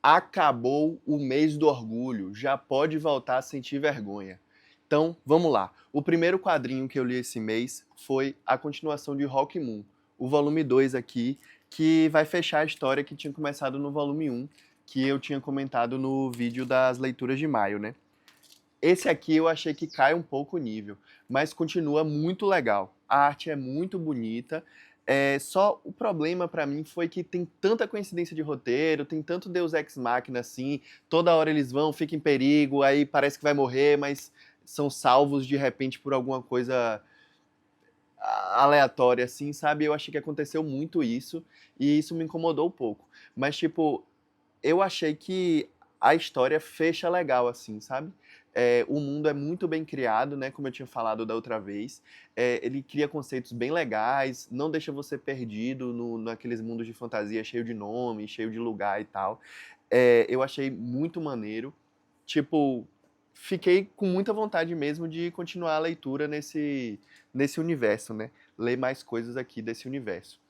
Acabou o mês do orgulho, já pode voltar a sentir vergonha. Então, vamos lá. O primeiro quadrinho que eu li esse mês foi a continuação de Rock Moon, o volume 2 aqui, que vai fechar a história que tinha começado no volume um, que eu tinha comentado no vídeo das leituras de maio, né? Esse aqui eu achei que cai um pouco o nível, mas continua muito legal. A arte é muito bonita. Só o problema pra mim foi que tem tanta coincidência de roteiro, tem tanto Deus Ex Machina assim, toda hora eles vão, ficam em perigo, aí parece que vai morrer, mas são salvos de repente por alguma coisa aleatória assim, sabe? Eu achei que aconteceu muito isso e isso me incomodou um pouco. Mas tipo, eu achei que a história fecha legal, assim, sabe? O mundo é muito bem criado, né? Como eu tinha falado da outra vez. Ele cria conceitos bem legais, não deixa você perdido naqueles mundos de fantasia cheio de nome, cheio de lugar e tal. Eu achei muito maneiro. Tipo, fiquei com muita vontade mesmo de continuar a leitura nesse universo, né? Ler mais coisas aqui desse universo.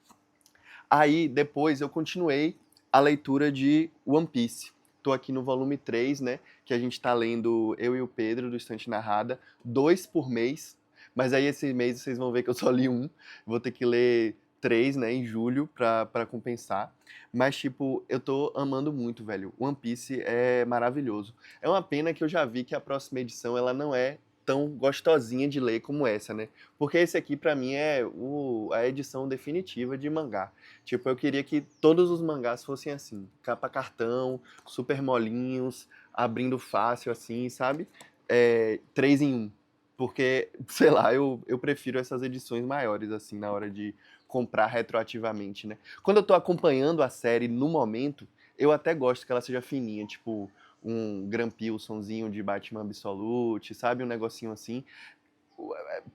Aí, depois, eu continuei a leitura de One Piece. Tô aqui no volume 3, né? Que a gente tá lendo, eu e o Pedro, do Estante Narrada, 2 por mês. Mas aí, esse mês, vocês vão ver que eu só li um. Vou ter que ler 3, né? Em julho, pra compensar. Mas, tipo, eu tô amando muito, velho. One Piece é maravilhoso. É uma pena que eu já vi que a próxima edição, ela não é tão gostosinha de ler como essa, né? Porque esse aqui, pra mim, é a edição definitiva de mangá. Tipo, eu queria que todos os mangás fossem assim, capa cartão, super molinhos, abrindo fácil assim, sabe? 3 em um. Porque, sei lá, eu prefiro essas edições maiores, assim, na hora de comprar retroativamente, né? Quando eu tô acompanhando a série no momento, eu até gosto que ela seja fininha, tipo um Grand Pilsonzinho de Batman Absolute, sabe? Um negocinho assim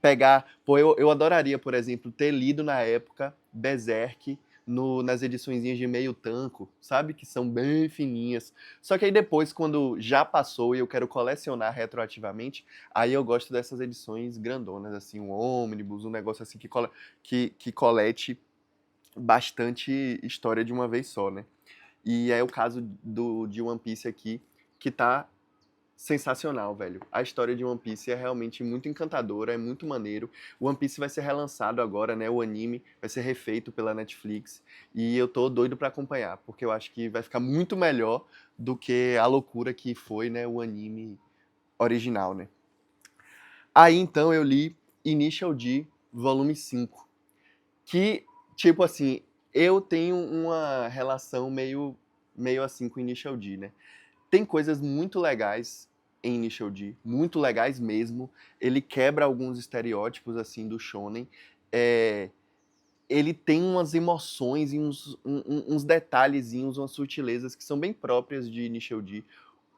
pegar. Pô, eu adoraria, por exemplo, ter lido na época Berserk nas ediçõezinhas de meio tanco, sabe? Que são bem fininhas. Só que aí depois, quando já passou e eu quero colecionar retroativamente, aí eu gosto dessas edições grandonas, assim, um ônibus, um negócio assim que colete bastante história de uma vez só, né? E é o caso de One Piece aqui, que tá sensacional, velho. A história de One Piece é realmente muito encantadora, é muito maneiro. O One Piece vai ser relançado agora, né? O anime vai ser refeito pela Netflix e eu tô doido pra acompanhar, porque eu acho que vai ficar muito melhor do que a loucura que foi, né, o anime original, né? Aí então eu li Initial D, volume 5, que tipo assim, eu tenho uma relação meio assim com Initial D, né? Tem coisas muito legais em Initial D, muito legais mesmo. Ele quebra alguns estereótipos assim do shonen. É, ele tem umas emoções e uns detalhezinhos, umas sutilezas que são bem próprias de Initial D.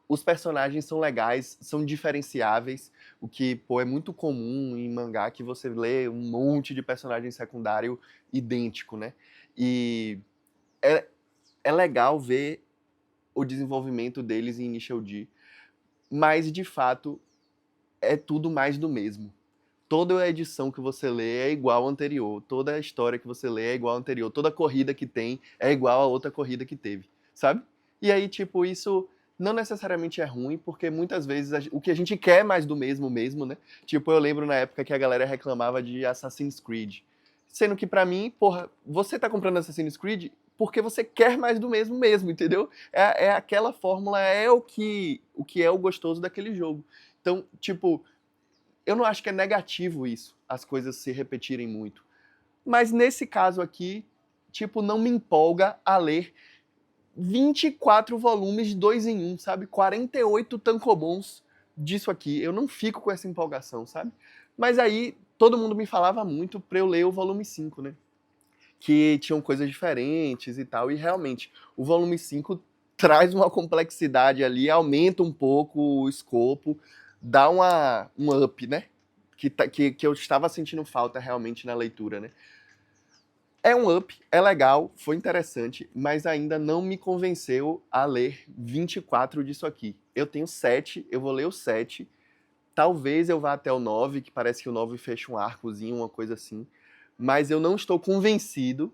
Os personagens são legais, são diferenciáveis, o que pô, é muito comum em mangá que você lê um monte de personagem secundário idêntico, né? E é, é legal ver o desenvolvimento deles em Initial D, mas de fato é tudo mais do mesmo. Toda a edição que você lê é igual à anterior, toda a história que você lê é igual à anterior, toda corrida que tem é igual a outra corrida que teve, sabe? E aí, tipo, isso não necessariamente é ruim, porque muitas vezes o que a gente quer é mais do mesmo mesmo, né? Tipo, eu lembro na época que a galera reclamava de Assassin's Creed. Sendo que pra mim, porra, você tá comprando Assassin's Creed porque você quer mais do mesmo mesmo, entendeu? É aquela fórmula, é o que é o gostoso daquele jogo. Então, tipo, eu não acho que é negativo isso, as coisas se repetirem muito. Mas nesse caso aqui, tipo, não me empolga a ler 24 volumes de 2 em um, sabe? 48 tankobons disso aqui. Eu não fico com essa empolgação, sabe? Mas aí todo mundo me falava muito pra eu ler o volume 5, né? Que tinham coisas diferentes e tal. E realmente, o volume 5 traz uma complexidade ali, aumenta um pouco o escopo, dá um up, né? Que eu estava sentindo falta realmente na leitura, né? É um up, é legal, foi interessante, mas ainda não me convenceu a ler 24 disso aqui. Eu tenho 7, eu vou ler o 7. Talvez eu vá até o 9, que parece que o 9 fecha um arcozinho, uma coisa assim. Mas eu não estou convencido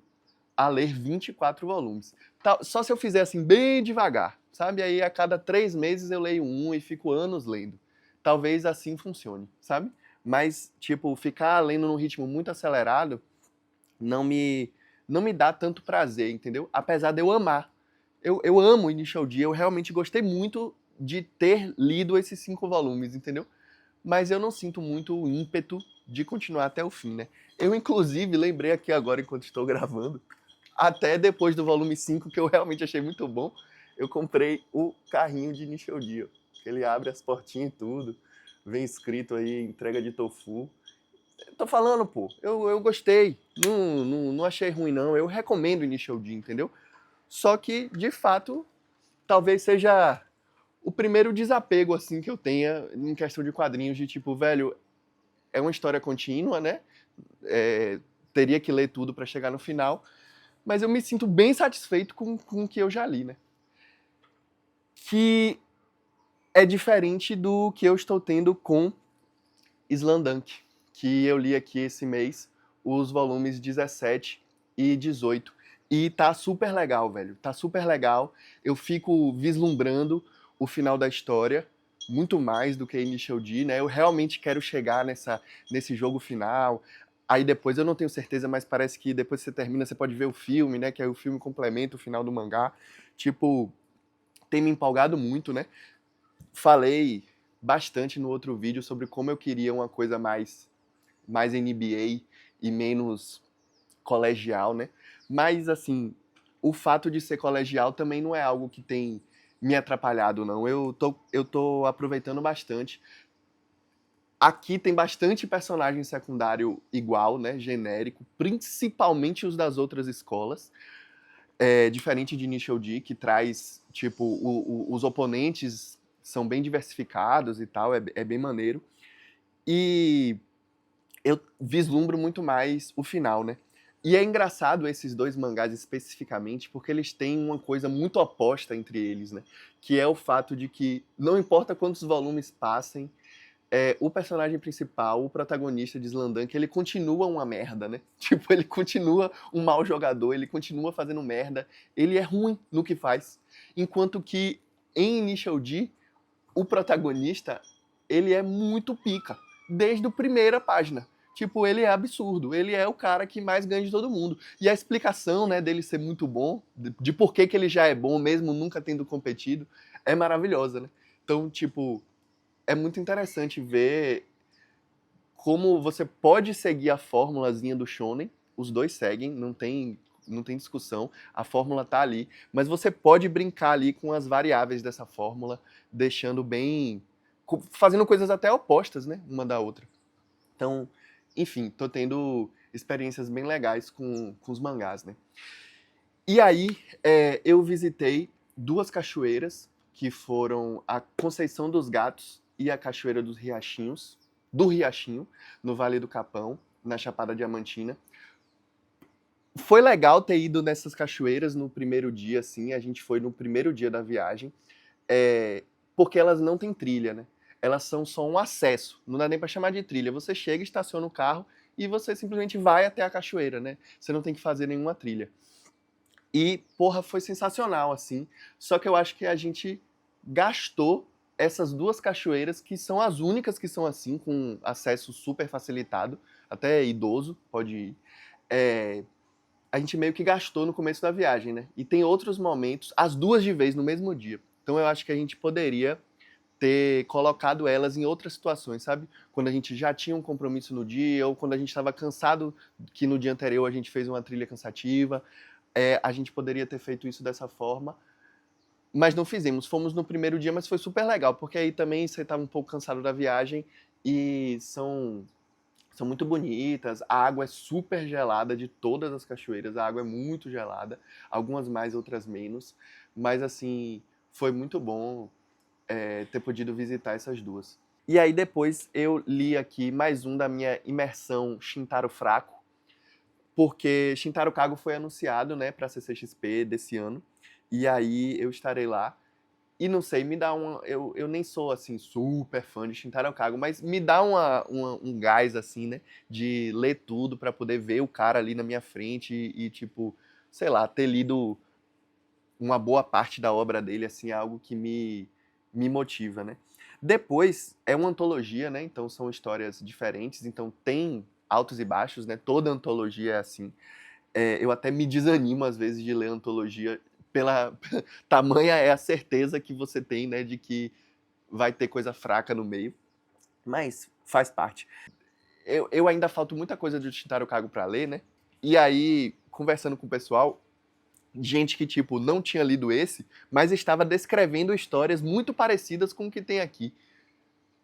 a ler 24 volumes. Só se eu fizer assim bem devagar, sabe? Aí a cada 3 meses eu leio um e fico anos lendo. Talvez assim funcione, sabe? Mas, tipo, ficar lendo num ritmo muito acelerado não me, não me dá tanto prazer, entendeu? Apesar de eu amar. Eu amo Initial D, eu realmente gostei muito de ter lido esses 5 volumes, entendeu? Mas eu não sinto muito o ímpeto de continuar até o fim, né? Eu, inclusive, lembrei aqui agora, enquanto estou gravando, até depois do volume 5, que eu realmente achei muito bom, eu comprei o carrinho de Initial D, ó. Ele abre as portinhas e tudo, vem escrito aí, entrega de tofu. Tô falando, pô, eu gostei, não achei ruim não, eu recomendo Initial D, entendeu? Só que, de fato, talvez seja o primeiro desapego, assim, que eu tenha em questão de quadrinhos, de tipo, velho, é uma história contínua, né? Teria que ler tudo pra chegar no final, mas eu me sinto bem satisfeito com o que eu já li, né? Que é diferente do que eu estou tendo com Slamdunk, que eu li aqui esse mês, os volumes 17 e 18. E tá super legal, velho. Tá super legal. Eu fico vislumbrando o final da história, muito mais do que Initial D, né? Eu realmente quero chegar nesse jogo final. Aí depois, eu não tenho certeza, mas parece que depois que você termina, você pode ver o filme, né? Que aí o filme complementa o final do mangá. Tipo, tem me empolgado muito, né? Falei bastante no outro vídeo sobre como eu queria uma coisa mais NBA e menos colegial, né? Mas, assim, o fato de ser colegial também não é algo que tem me atrapalhado, não. Eu tô aproveitando bastante. Aqui tem bastante personagem secundário igual, né? Genérico, principalmente os das outras escolas. Diferente de Initial D, que traz, tipo, os oponentes são bem diversificados e tal, é bem maneiro. E eu vislumbro muito mais o final, né? E é engraçado esses dois mangás especificamente, porque eles têm uma coisa muito oposta entre eles, né? Que é o fato de que, não importa quantos volumes passem, o personagem principal, o protagonista de Slamdunk, ele continua uma merda, né? Tipo, ele continua um mau jogador, ele continua fazendo merda, ele é ruim no que faz. Enquanto que em Initial D, o protagonista, ele é muito pica, desde a primeira página. Tipo, ele é absurdo, ele é o cara que mais ganha de todo mundo. E a explicação, né, dele ser muito bom, de por que ele já é bom, mesmo nunca tendo competido, é maravilhosa, né? Então, tipo, é muito interessante ver como você pode seguir a formulazinha do shonen, os dois seguem, não tem discussão, a fórmula tá ali, mas você pode brincar ali com as variáveis dessa fórmula, deixando bem, fazendo coisas até opostas, né, uma da outra. Então, enfim, tô tendo experiências bem legais com os mangás, né. E aí, eu visitei 2 cachoeiras, que foram a Conceição dos Gatos e a Cachoeira do Riachinho, no Vale do Capão, na Chapada Diamantina. Foi legal ter ido nessas cachoeiras no primeiro dia, assim, a gente foi no primeiro dia da viagem, porque elas não têm trilha, né? Elas são só um acesso, não dá nem pra chamar de trilha. Você chega, estaciona o carro e você simplesmente vai até a cachoeira, né? Você não tem que fazer nenhuma trilha. E, porra, foi sensacional, assim. Só que eu acho que a gente gastou essas 2 cachoeiras, que são as únicas que são assim, com acesso super facilitado, até idoso pode ir. É, a gente meio que gastou no começo da viagem, né? E tem outros momentos, as 2 de vez no mesmo dia. Então eu acho que a gente poderia ter colocado elas em outras situações, sabe? Quando a gente já tinha um compromisso no dia, ou quando a gente estava cansado, que no dia anterior a gente fez uma trilha cansativa. A gente poderia ter feito isso dessa forma, mas não fizemos. Fomos no primeiro dia, mas foi super legal, porque aí também você estava um pouco cansado da viagem e são muito bonitas. A água é super gelada de todas as cachoeiras, a água é muito gelada, algumas mais, outras menos, mas assim, foi muito bom ter podido visitar essas 2. E aí depois eu li aqui mais um da minha imersão Shintaro Fraco, porque Shintaro Kago foi anunciado, né, para CCXP desse ano, e aí eu estarei lá. E não sei, me dá uma. Eu nem sou assim super fã de Shintaro Kago, mas me dá um gás assim, né? De ler tudo pra poder ver o cara ali na minha frente e, tipo, sei lá, ter lido uma boa parte da obra dele, assim, é algo que me motiva, né? Depois, é uma antologia, né? Então são histórias diferentes, então tem altos e baixos, né? Toda antologia é assim. Eu até me desanimo às vezes de ler antologia pela tamanha é a certeza que você tem, né, de que vai ter coisa fraca no meio, mas faz parte. Eu ainda falto muita coisa de Shintaro Kago pra ler, né? E aí, conversando com o pessoal, gente que, tipo, não tinha lido esse, mas estava descrevendo histórias muito parecidas com o que tem aqui.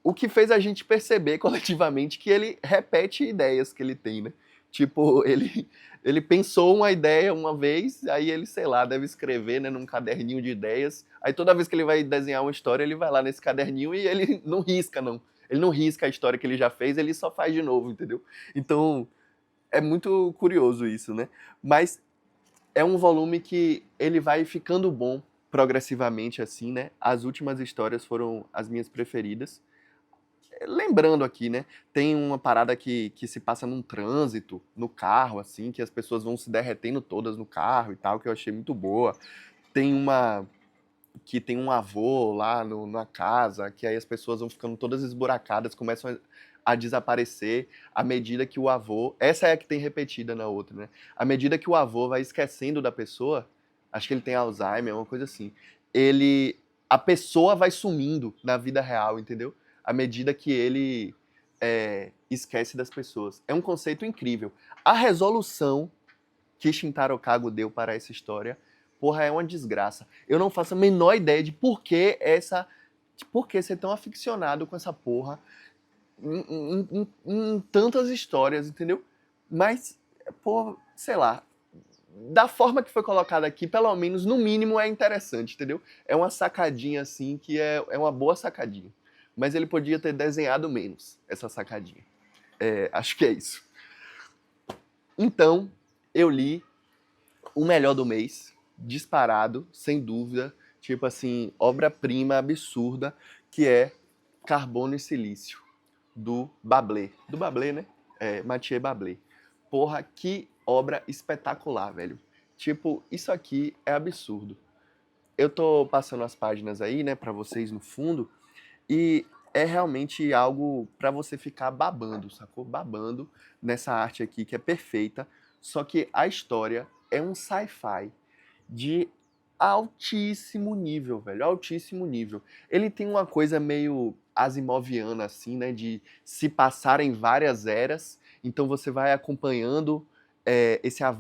O que fez a gente perceber coletivamente que ele repete ideias que ele tem, né? Tipo, ele pensou uma ideia uma vez, aí ele, sei lá, deve escrever, né, num caderninho de ideias. Aí toda vez que ele vai desenhar uma história, ele vai lá nesse caderninho e ele não risca, não. Ele não risca a história que ele já fez, ele só faz de novo, entendeu? Então, é muito curioso isso, né? Mas é um volume que ele vai ficando bom progressivamente, assim, né? As últimas histórias foram as minhas preferidas. Lembrando aqui, né? Tem uma parada que se passa num trânsito, no carro, assim, que as pessoas vão se derretendo todas no carro e tal, que eu achei muito boa. Tem uma que tem um avô lá na casa, que aí as pessoas vão ficando todas esburacadas, começam a desaparecer à medida que o avô. Essa é a que tem repetida na outra, né? À medida que o avô vai esquecendo da pessoa, acho que ele tem Alzheimer, uma coisa assim. Ele. A pessoa vai sumindo na vida real, entendeu? À medida que ele esquece das pessoas. É um conceito incrível. A resolução que Shintaro Kago deu para essa história, porra, é uma desgraça. Eu não faço a menor ideia de por que por que ser tão aficionado com essa porra em tantas histórias, entendeu? Mas, pô, sei lá, da forma que foi colocada aqui, pelo menos, no mínimo, é interessante, entendeu? É uma sacadinha, assim, que é uma boa sacadinha. Mas ele podia ter desenhado menos, essa sacadinha. Acho que é isso. Então, eu li o melhor do mês, disparado, sem dúvida, tipo assim, obra-prima absurda, que é Carbono e Silício, do Bablé. Do Bablé, né? Mathieu Bablé. Porra, que obra espetacular, velho. Tipo, isso aqui é absurdo. Eu tô passando as páginas aí, né, pra vocês no fundo, e é realmente algo pra você ficar babando, sacou? Babando nessa arte aqui que é perfeita, só que a história é um sci-fi de altíssimo nível, velho, altíssimo nível. Ele tem uma coisa meio asimoviana, assim, né, de se passar em várias eras, então você vai acompanhando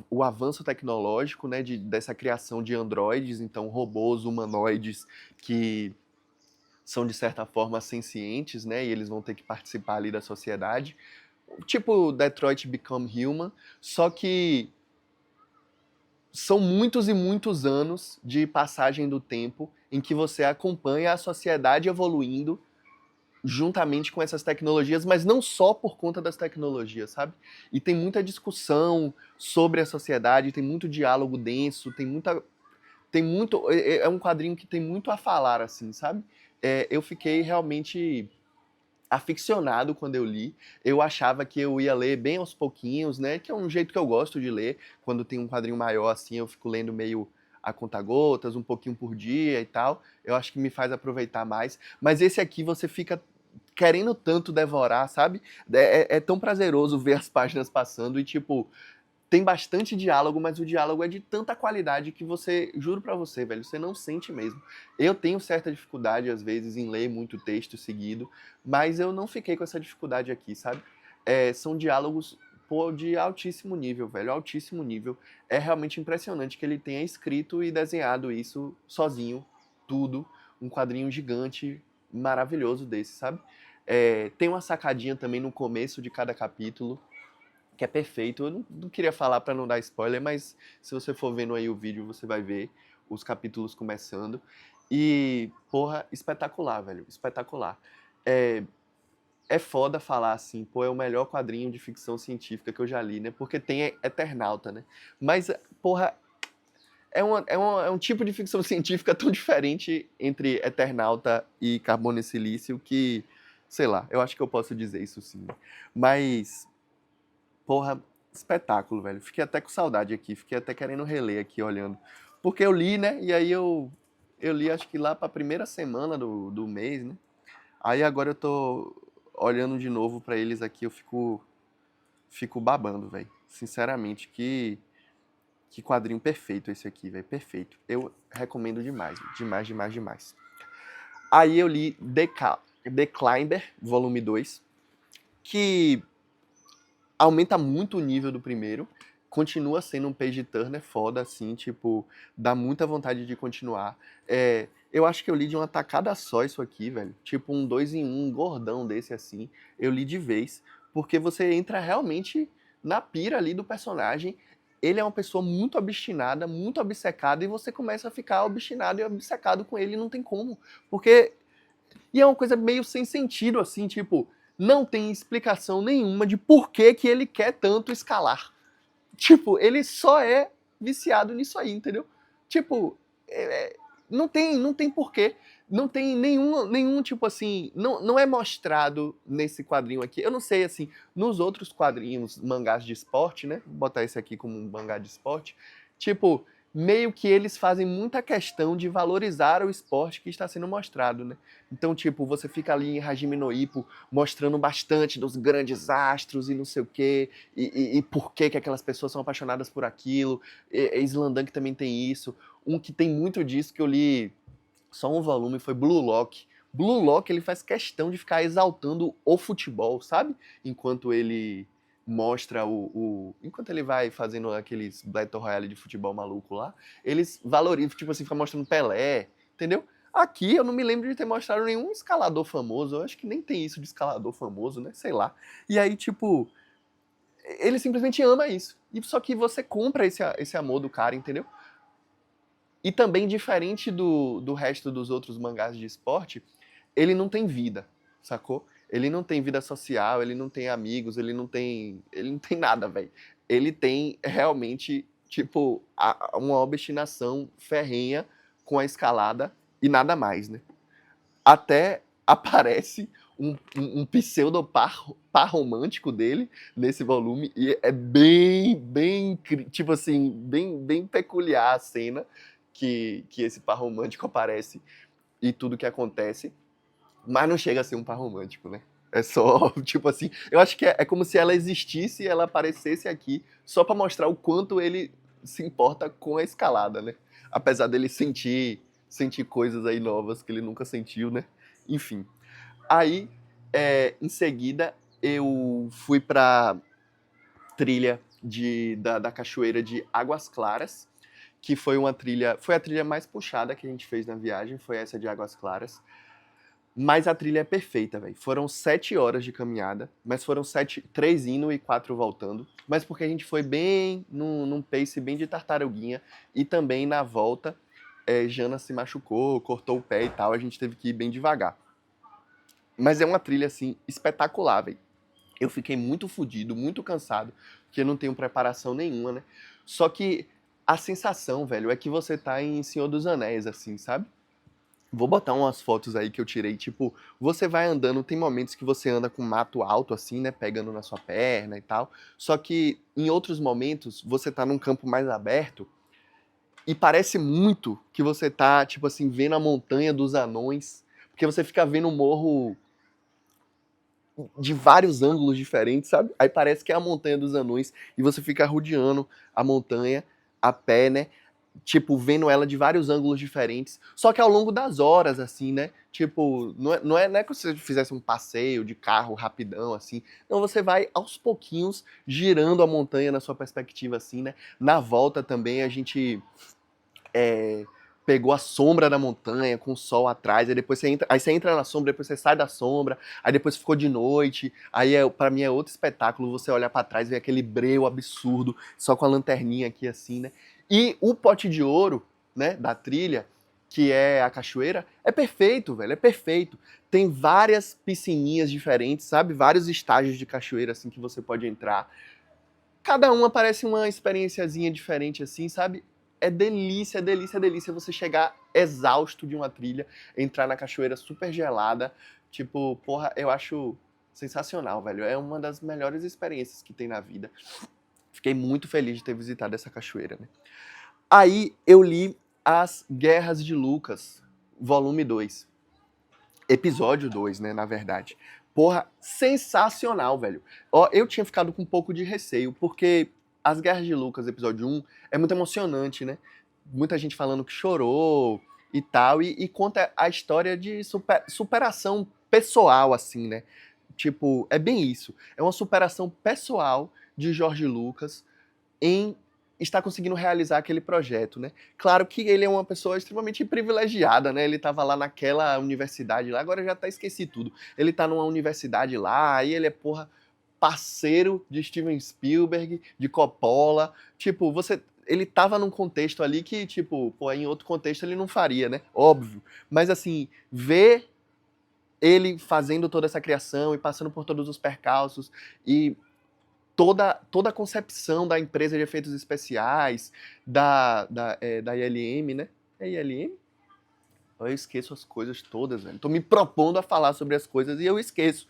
o avanço tecnológico, né, dessa criação de androides, então robôs humanoides que são de certa forma sencientes, né, e eles vão ter que participar ali da sociedade, tipo Detroit Become Human, só que são muitos e muitos anos de passagem do tempo em que você acompanha a sociedade evoluindo juntamente com essas tecnologias, mas não só por conta das tecnologias, sabe? E tem muita discussão sobre a sociedade, tem muito diálogo denso, tem muito, é um quadrinho que tem muito a falar, assim, sabe? Eu fiquei realmente aficionado quando eu li. Eu achava que eu ia ler bem aos pouquinhos, né? Que é um jeito que eu gosto de ler. Quando tem um quadrinho maior assim, eu fico lendo meio a conta-gotas, um pouquinho por dia e tal. Eu acho que me faz aproveitar mais. Mas esse aqui você fica querendo tanto devorar, sabe? É tão prazeroso ver as páginas passando e, tipo, tem bastante diálogo, mas o diálogo é de tanta qualidade que você, juro pra você, velho, você não sente mesmo. Eu tenho certa dificuldade, às vezes, em ler muito texto seguido, mas eu não fiquei com essa dificuldade aqui, sabe? São diálogos, pô, de altíssimo nível, velho, altíssimo nível. É realmente impressionante que ele tenha escrito e desenhado isso sozinho, tudo, um quadrinho gigante, maravilhoso desse, sabe? Tem uma sacadinha também no começo de cada capítulo, que é perfeito. Eu não queria falar para não dar spoiler, mas se você for vendo aí o vídeo, você vai ver os capítulos começando. E, porra, espetacular, velho. Espetacular. É, é foda falar assim, pô, é o melhor quadrinho de ficção científica que eu já li, né? Porque tem Eternauta, né? Mas, porra, é um tipo de ficção científica tão diferente entre Eternauta e Carbono e Silício que, sei lá, eu acho que eu posso dizer isso sim. Mas porra, espetáculo, velho. Fiquei até com saudade aqui, fiquei até querendo reler aqui, olhando. Porque eu li, né? E aí eu li acho que lá pra primeira semana do mês, né? Aí agora eu tô olhando de novo pra eles aqui, eu fico babando, velho. Sinceramente, que quadrinho perfeito esse aqui, velho. Perfeito. Eu recomendo demais, demais, demais, demais. Aí eu li The Climber, volume 2, que aumenta muito o nível do primeiro. Continua sendo um page turner foda, assim, tipo, dá muita vontade de continuar. Eu acho que eu li de uma tacada só isso aqui, velho. Tipo, um 2 em 1, um gordão desse, assim. Eu li de vez, porque você entra realmente na pira ali do personagem. Ele é uma pessoa muito obstinada, muito obcecada, e você começa a ficar obstinado e obcecado com ele, não tem como. Porque e é uma coisa meio sem sentido, assim, tipo, não tem explicação nenhuma de por que que ele quer tanto escalar. Tipo, ele só é viciado nisso aí, entendeu? Tipo, não tem porquê. Não tem nenhum tipo assim, não é mostrado nesse quadrinho aqui. Eu não sei, assim, nos outros quadrinhos, mangás de esporte, né? Vou botar esse aqui como um mangá de esporte. Tipo, meio que eles fazem muita questão de valorizar o esporte que está sendo mostrado, né? Então, tipo, você fica ali em Hajime no Ippo mostrando bastante dos grandes astros e não sei o quê, e por que que aquelas pessoas são apaixonadas por aquilo. Slamdunk também tem isso. Um que tem muito disso que eu li só um volume foi Blue Lock. Blue Lock ele faz questão de ficar exaltando o futebol, sabe? Enquanto ele mostra enquanto ele vai fazendo aqueles Battle Royale de futebol maluco lá, eles valorizam, tipo assim, fica mostrando Pelé, entendeu? Aqui eu não me lembro de ter mostrado nenhum escalador famoso, eu acho que nem tem isso de escalador famoso, né? Sei lá. E aí, tipo, ele simplesmente ama isso. E só que você compra esse amor do cara, entendeu? E também, diferente do resto dos outros mangás de esporte, ele não tem vida, sacou? Ele não tem vida social, ele não tem amigos, ele não tem nada, velho. Ele tem realmente, tipo, uma obstinação ferrenha com a escalada e nada mais, né? Até aparece um pseudo par romântico dele nesse volume e é bem, tipo assim, bem peculiar a cena que esse par romântico aparece e tudo que acontece, mas não chega a ser um par romântico, né? É só, tipo assim, eu acho que é como se ela existisse e ela aparecesse aqui só pra mostrar o quanto ele se importa com a escalada, né? Apesar dele sentir coisas aí novas que ele nunca sentiu, né? Enfim. Aí, em seguida, eu fui pra trilha da cachoeira de Águas Claras, que foi a trilha mais puxada que a gente fez na viagem, foi essa de Águas Claras. Mas a trilha é perfeita, velho. Foram 7 horas de caminhada, mas foram 3 indo e 4 voltando. Mas porque a gente foi bem num pace bem de tartaruguinha. E também na volta, Jana se machucou, cortou o pé e tal, a gente teve que ir bem devagar. Mas é uma trilha, assim, espetacular, velho. Eu fiquei muito fodido, muito cansado, porque eu não tenho preparação nenhuma, né? Só que a sensação, velho, é que você tá em Senhor dos Anéis, assim, sabe? Vou botar umas fotos aí que eu tirei, tipo, você vai andando, tem momentos que você anda com mato alto, assim, né, pegando na sua perna e tal, só que em outros momentos você tá num campo mais aberto e parece muito que você tá, tipo assim, vendo a montanha dos anões, porque você fica vendo o morro de vários ângulos diferentes, sabe? Aí parece que é a montanha dos anões e você fica rodeando a montanha a pé, né? Tipo, vendo ela de vários ângulos diferentes, só que ao longo das horas, assim, né? Tipo, não é que você fizesse um passeio de carro rapidão, assim. Não, você vai aos pouquinhos girando a montanha na sua perspectiva, assim, né? Na volta também a gente é, pegou a sombra da montanha com o sol atrás, aí você entra na sombra, depois você sai da sombra, aí depois ficou de noite, aí para mim é outro espetáculo você olhar para trás e ver aquele breu absurdo, só com a lanterninha aqui assim, né? E o pote de ouro, né, da trilha, que é a cachoeira, é perfeito, velho, é perfeito. Tem várias piscininhas diferentes, sabe? Vários estágios de cachoeira assim que você pode entrar. Cada uma parece uma experienciazinha diferente assim, sabe? É delícia, delícia, delícia você chegar exausto de uma trilha, entrar na cachoeira super gelada. Tipo, porra, eu acho sensacional, velho. É uma das melhores experiências que tem na vida. Fiquei muito feliz de ter visitado essa cachoeira, né? Aí eu li As Guerras de Lucas, volume 2. Episódio 2, né, na verdade. Porra, sensacional, velho. Ó, eu tinha ficado com um pouco de receio, porque As Guerras de Lucas, episódio 1, é muito emocionante, né? Muita gente falando que chorou e tal, e conta a história de superação pessoal, assim, né? Tipo, é bem isso. É uma superação pessoal de Jorge Lucas em estar conseguindo realizar aquele projeto, né? Claro que ele é uma pessoa extremamente privilegiada, né? Ele estava lá naquela universidade lá, agora eu já até esqueci tudo. Ele tá numa universidade lá, aí ele é, porra, parceiro de Steven Spielberg, de Coppola. Tipo, ele tava num contexto ali que, tipo, pô, em outro contexto ele não faria, né? Óbvio. Mas assim, ver ele fazendo toda essa criação e passando por todos os percalços e toda a concepção da empresa de efeitos especiais, da ILM, né? É ILM? Eu esqueço as coisas todas, velho. Tô me propondo a falar sobre as coisas e eu esqueço.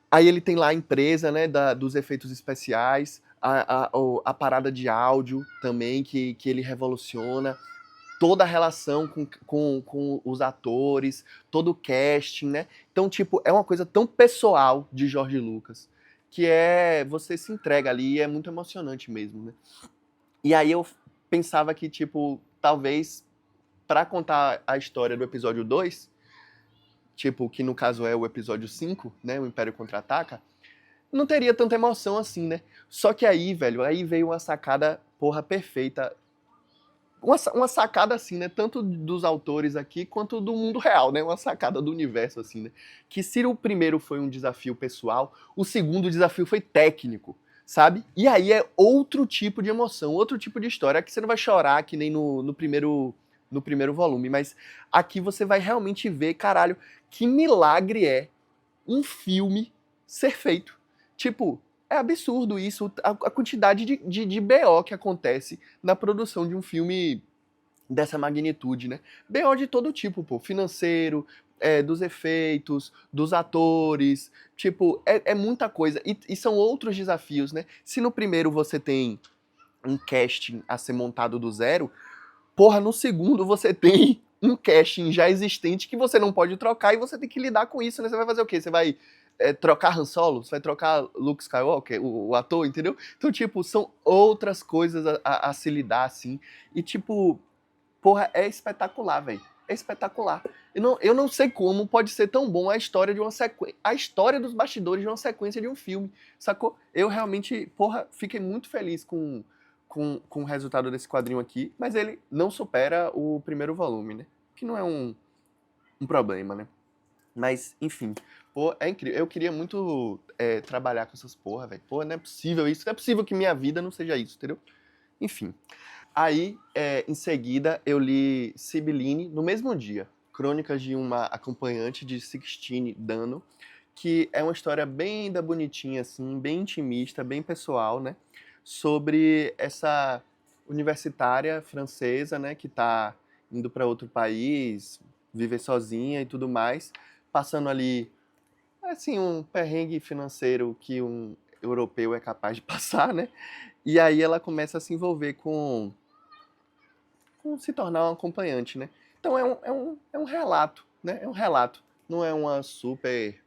Aí ele tem lá a empresa, né, dos efeitos especiais, a parada de áudio também, que ele revoluciona. Toda a relação com os atores, todo o casting, né? Então, tipo, é uma coisa tão pessoal de Jorge Lucas, que você se entrega ali e é muito emocionante mesmo, né? E aí eu pensava que, tipo, talvez para contar a história do episódio 2, tipo, que no caso é o episódio 5, né, o Império Contra-Ataca, não teria tanta emoção assim, né? Só que aí, velho, aí veio uma sacada, porra, perfeita, uma sacada assim, né? Tanto dos autores aqui quanto do mundo real, né? Uma sacada do universo, assim, né? Que se o primeiro foi um desafio pessoal, o segundo desafio foi técnico, sabe? E aí é outro tipo de emoção, outro tipo de história. Aqui você não vai chorar que nem no primeiro volume, mas aqui você vai realmente ver, caralho, que milagre é um filme ser feito. Tipo, é absurdo isso, a quantidade de BO que acontece na produção de um filme dessa magnitude, né? BO de todo tipo, pô, financeiro, dos efeitos, dos atores, tipo, é muita coisa. E são outros desafios, né? Se no primeiro você tem um casting a ser montado do zero, porra, no segundo você tem um casting já existente que você não pode trocar e você tem que lidar com isso, né? Você vai fazer o quê? Você vai trocar Han Solo? Você vai trocar Luke Skywalker, o ator, entendeu? Então, tipo, são outras coisas a se lidar, assim. E, tipo, porra, é espetacular, velho. É espetacular. Eu não sei como pode ser tão bom a história de uma sequência. A história dos bastidores de uma sequência de um filme. Sacou? Eu realmente, porra, fiquei muito feliz com o resultado desse quadrinho aqui, mas ele não supera o primeiro volume, né? Que não é um problema, né? Mas, enfim, pô, é incrível. Eu queria muito trabalhar com essas porra, velho. Pô, não é possível isso. Não é possível que minha vida não seja isso, entendeu? Enfim. Aí, em seguida, eu li Sibylline no mesmo dia. Crônicas de uma acompanhante de Sixtine Dano, que é uma história bem da bonitinha, assim, bem intimista, bem pessoal, né? Sobre essa universitária francesa, né? Que tá indo para outro país, viver sozinha e tudo mais, passando ali, assim, um perrengue financeiro que um europeu é capaz de passar, né? E aí ela começa a se envolver com se tornar um acompanhante, né? Então é um relato, né? É um relato. Não é uma super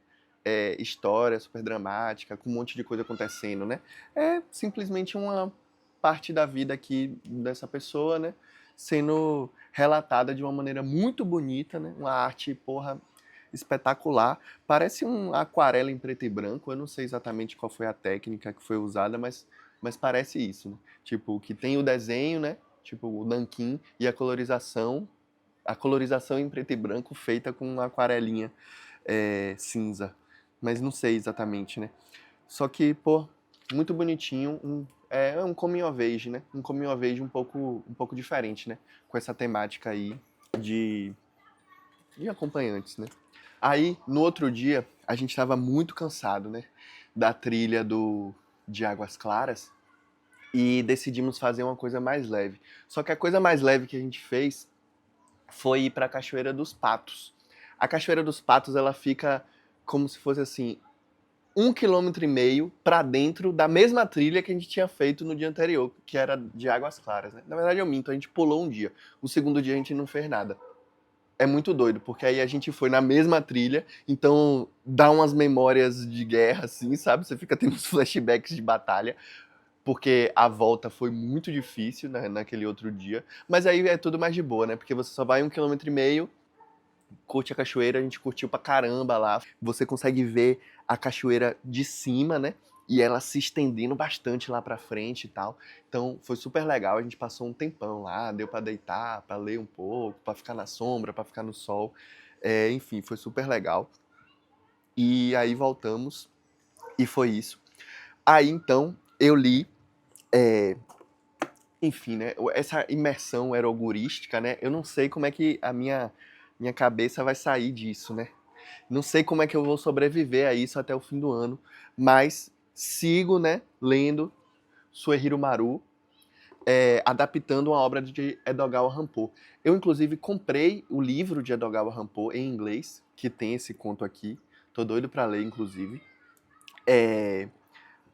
história, super dramática, com um monte de coisa acontecendo, né? É simplesmente uma parte da vida aqui dessa pessoa, né? Sendo relatada de uma maneira muito bonita, né? Uma arte, porra, espetacular. Parece um aquarela em preto e branco. Eu não sei exatamente qual foi a técnica que foi usada, mas parece isso, né? Tipo, que tem o desenho, né? Tipo, o nanquim e a colorização em preto e branco feita com uma aquarelinha cinza. Mas não sei exatamente, né? Só que, pô, muito bonitinho. É um coming of age, né? Um coming of age um pouco diferente, né? Com essa temática aí de, de acompanhantes, né? Aí, no outro dia, a gente tava muito cansado, né? Da trilha de Águas Claras e decidimos fazer uma coisa mais leve. Só que a coisa mais leve que a gente fez foi ir para a Cachoeira dos Patos. A Cachoeira dos Patos, ela fica como se fosse assim, 1,5 km pra dentro da mesma trilha que a gente tinha feito no dia anterior, que era de Águas Claras, né? Na verdade eu minto, a gente pulou um dia. O segundo dia a gente não fez nada. É muito doido, porque aí a gente foi na mesma trilha, então dá umas memórias de guerra, assim, sabe? Você fica tendo uns flashbacks de batalha, porque a volta foi muito difícil, né, naquele outro dia. Mas aí é tudo mais de boa, né? Porque você só vai 1,5 km, curte a cachoeira, a gente curtiu pra caramba lá. Você consegue ver a cachoeira de cima, né? E ela se estendendo bastante lá pra frente e tal. Então foi super legal, a gente passou um tempão lá, deu pra deitar, pra ler um pouco, pra ficar na sombra, pra ficar no sol. Enfim, foi super legal. E aí voltamos e foi isso. Aí então eu li, é, enfim, né? Essa imersão aerogurística, né? Eu não sei como é que a minha cabeça vai sair disso, né? Não sei como é que eu vou sobreviver a isso até o fim do ano, mas sigo, né, lendo Suehiro Maru, adaptando uma obra de Edogawa Rampo. Eu, inclusive, comprei o livro de Edogawa Rampo em inglês, que tem esse conto aqui. Tô doido pra ler, inclusive.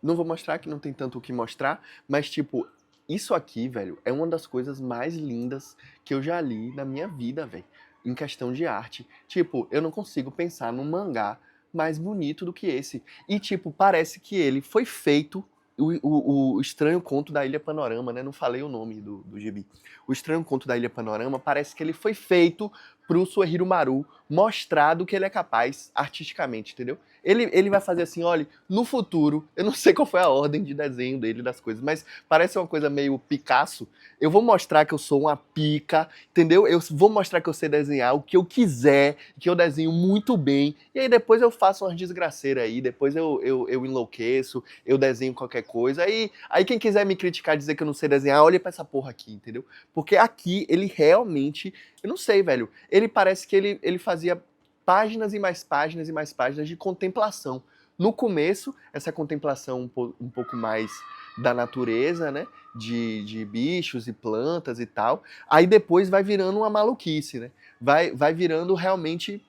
Não vou mostrar, que não tem tanto o que mostrar, mas, tipo, isso aqui, velho, é uma das coisas mais lindas que eu já li na minha vida, velho, em questão de arte. Tipo, eu não consigo pensar num mangá mais bonito do que esse. E, tipo, parece que ele foi feito. O Estranho Conto da Ilha Panorama, né? Não falei o nome do gibi. O Estranho Conto da Ilha Panorama parece que ele foi feito pro Suehiro Maru mostrar do que ele é capaz artisticamente, entendeu? Ele vai fazer assim, olha, no futuro, eu não sei qual foi a ordem de desenho dele, das coisas, mas parece uma coisa meio Picasso. Eu vou mostrar que eu sou uma pica, entendeu? Eu vou mostrar que eu sei desenhar o que eu quiser, que eu desenho muito bem, e aí depois eu faço umas desgraceiras aí, depois eu enlouqueço, eu desenho qualquer coisa, aí quem quiser me criticar, dizer que eu não sei desenhar, olha pra essa porra aqui, entendeu? Porque aqui ele realmente, eu não sei, velho, ele parece que ele fazia páginas e mais páginas e mais páginas de contemplação. No começo, essa contemplação um pouco mais da natureza, né? De bichos e plantas e tal. Aí depois vai virando uma maluquice, né? Vai virando realmente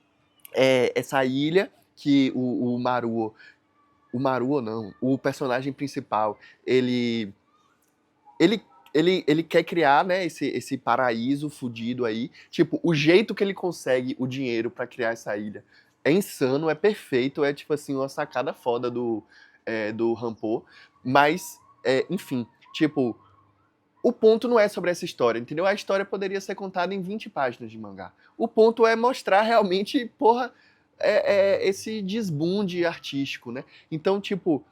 essa ilha que o Maruo. O Maruo não, o personagem principal, ele ele quer criar, né, esse paraíso fudido aí. Tipo, o jeito que ele consegue o dinheiro pra criar essa ilha é insano, é perfeito, é tipo assim, uma sacada foda do Rampo. Mas, enfim, tipo, o ponto não é sobre essa história, entendeu? A história poderia ser contada em 20 páginas de mangá. O ponto é mostrar realmente, porra, esse desbunde artístico, né? Então, tipo,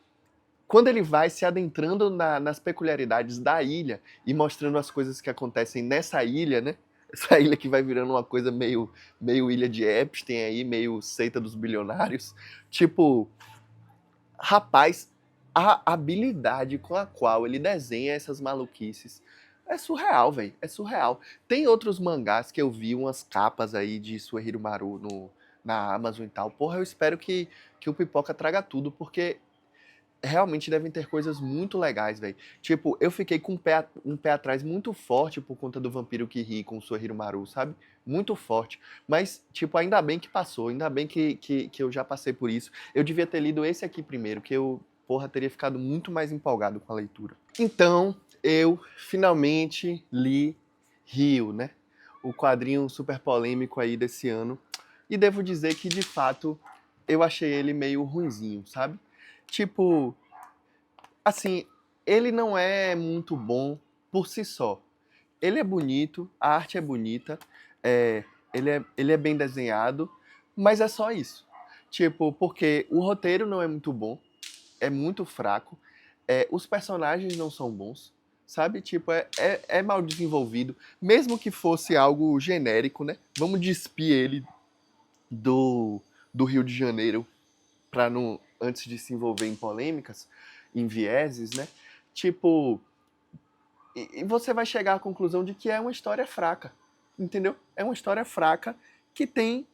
quando ele vai se adentrando nas peculiaridades da ilha e mostrando as coisas que acontecem nessa ilha, né? Essa ilha que vai virando uma coisa meio ilha de Epstein aí, meio seita dos bilionários. Tipo, rapaz, a habilidade com a qual ele desenha essas maluquices é surreal, velho. É surreal. Tem outros mangás que eu vi, umas capas aí de Suehiro Maru na Amazon e tal. Porra, eu espero que o Pipoca traga tudo, porque realmente devem ter coisas muito legais, velho. Tipo, eu fiquei com um pé atrás muito forte por conta do Vampiro que Ri com o Suehiro Maru, sabe? Muito forte. Mas, tipo, ainda bem que passou, ainda bem que eu já passei por isso. Eu devia ter lido esse aqui primeiro, que eu, porra, teria ficado muito mais empolgado com a leitura. Então, eu finalmente li Rio, né? O quadrinho super polêmico aí desse ano. E devo dizer que, de fato, eu achei ele meio ruinzinho, sabe? Tipo, assim, ele não é muito bom por si só. Ele é bonito, a arte é bonita, é, ele é bem desenhado, mas é só isso. Tipo, porque o roteiro não é muito bom, é muito fraco, os personagens não são bons, sabe? Tipo, é mal desenvolvido. Mesmo que fosse algo genérico, né? Vamos despir ele do, do Rio de Janeiro para não, antes de se envolver em polêmicas, em vieses, né? Tipo, e você vai chegar à conclusão de que é uma história fraca, entendeu? É uma história fraca que tem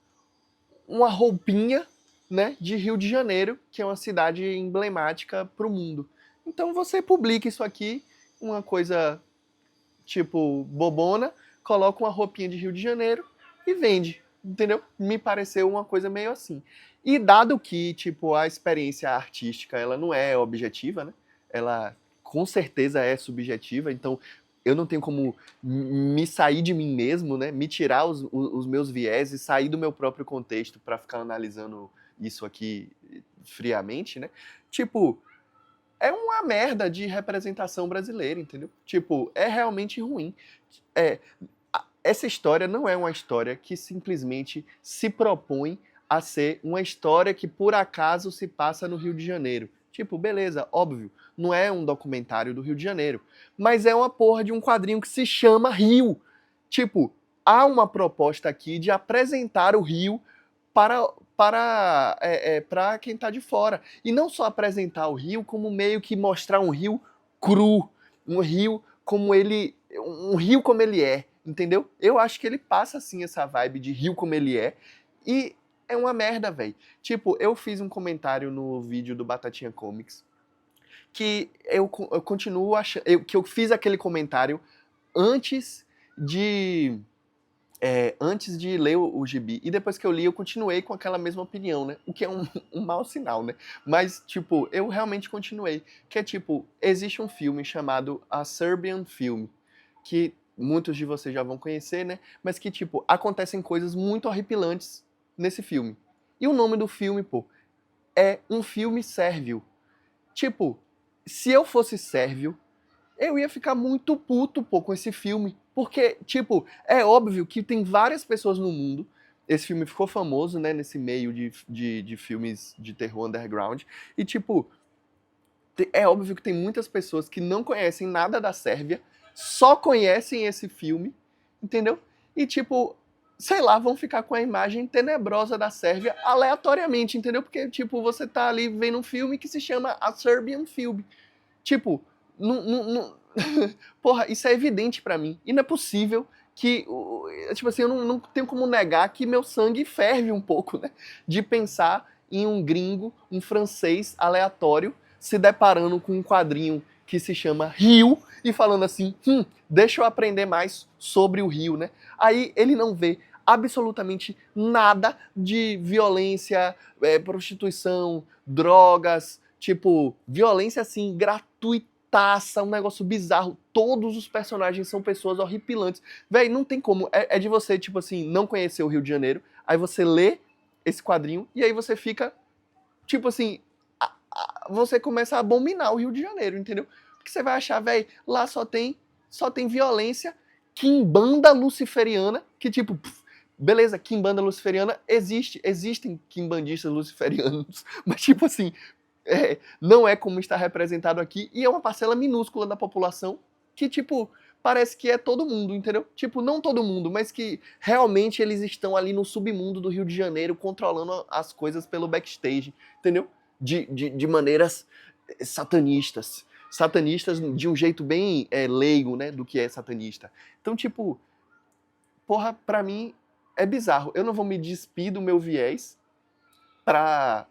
uma roupinha, né, de Rio de Janeiro, que é uma cidade emblemática para o mundo. Então você publica isso aqui, uma coisa tipo bobona, coloca uma roupinha de Rio de Janeiro e vende. entendeu? Me pareceu uma coisa meio assim. E dado que, tipo, a experiência artística, ela não é objetiva, né? Ela com certeza é subjetiva, então eu não tenho como me sair de mim mesmo, né? Me tirar os meus vieses, sair do meu próprio contexto para ficar analisando isso aqui friamente, né? Tipo, é uma merda de representação brasileira, entendeu? Tipo, é realmente ruim. É, essa história não é uma história que simplesmente se propõe a ser uma história que por acaso se passa no Rio de Janeiro. Tipo, beleza, óbvio, não é um documentário do Rio de Janeiro, mas é uma porra de um quadrinho que se chama Rio. Tipo, há uma proposta aqui de apresentar o Rio para quem está de fora. E não só apresentar o Rio, como meio que mostrar um Rio cru, um Rio como ele, um Rio como ele é, entendeu? Eu acho que ele passa assim essa vibe de Rio como ele é e é uma merda, velho. Tipo, eu fiz um comentário no vídeo do Batatinha Comics que eu continuo achando que eu fiz aquele comentário antes de antes de ler o gibi. E depois que eu li, eu continuei com aquela mesma opinião, né? O que é um mau sinal, né? Mas, tipo, eu realmente continuei. Que é tipo, existe um filme chamado A Serbian Film, que muitos de vocês já vão conhecer, né? Mas que, tipo, acontecem coisas muito horripilantes nesse filme. E o nome do filme, pô, é Um Filme Sérvio. Tipo, se eu fosse sérvio, eu ia ficar muito puto, pô, com esse filme. Porque, tipo, é óbvio que tem várias pessoas no mundo. Esse filme ficou famoso, né, nesse meio de filmes de terror underground. E, tipo, é óbvio que tem muitas pessoas que não conhecem nada da Sérvia, só conhecem esse filme, entendeu? E, tipo, sei lá, vão ficar com a imagem tenebrosa da Sérvia aleatoriamente, entendeu? Porque, tipo, você tá ali vendo um filme que se chama A Serbian Film. Tipo, não, porra, isso é evidente pra mim. E não é possível que, tipo assim, eu não tenho como negar que meu sangue ferve um pouco, né? De pensar em um gringo, um francês aleatório, se deparando com um quadrinho que se chama Rio e falando assim, deixa eu aprender mais sobre o Rio, né? Aí ele não vê absolutamente nada de violência, prostituição, drogas, tipo, violência assim, gratuitaça, um negócio bizarro. Todos os personagens são pessoas horripilantes. Véi, não tem como. É de você, tipo assim, não conhecer o Rio de Janeiro, aí você lê esse quadrinho e aí você fica, tipo assim, você começa a abominar o Rio de Janeiro, entendeu? Porque você vai achar, véi, lá só tem violência, quimbanda luciferiana, que tipo, beleza, quimbanda luciferiana existem quimbandistas luciferianos, mas tipo assim, não é como está representado aqui, e é uma parcela minúscula da população que, tipo, parece que é todo mundo, entendeu? Tipo, não todo mundo, mas que realmente eles estão ali no submundo do Rio de Janeiro controlando as coisas pelo backstage, entendeu? De maneiras satanistas. Satanistas de um jeito bem leigo, né, do que é satanista. Então, tipo, porra, pra mim é bizarro. Eu não vou me despir do meu viés pra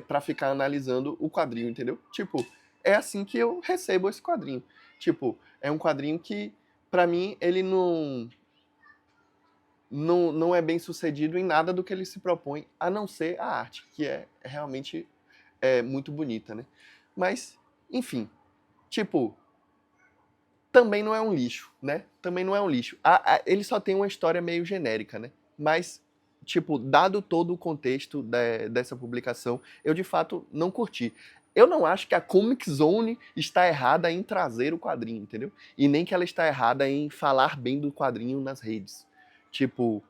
para ficar analisando o quadrinho, entendeu? Tipo, é assim que eu recebo esse quadrinho. Tipo, é um quadrinho que, pra mim, ele não é bem sucedido em nada do que ele se propõe, a não ser a arte, que é realmente muito bonita, né? Mas, enfim, tipo, também não é um lixo, né? Também não é um lixo. Ele só tem uma história meio genérica, né? Mas, tipo, dado todo o contexto dessa publicação, eu de fato não curti. Eu não acho que a Comic Zone está errada em trazer o quadrinho, entendeu? E nem que ela está errada em falar bem do quadrinho nas redes. Tipo,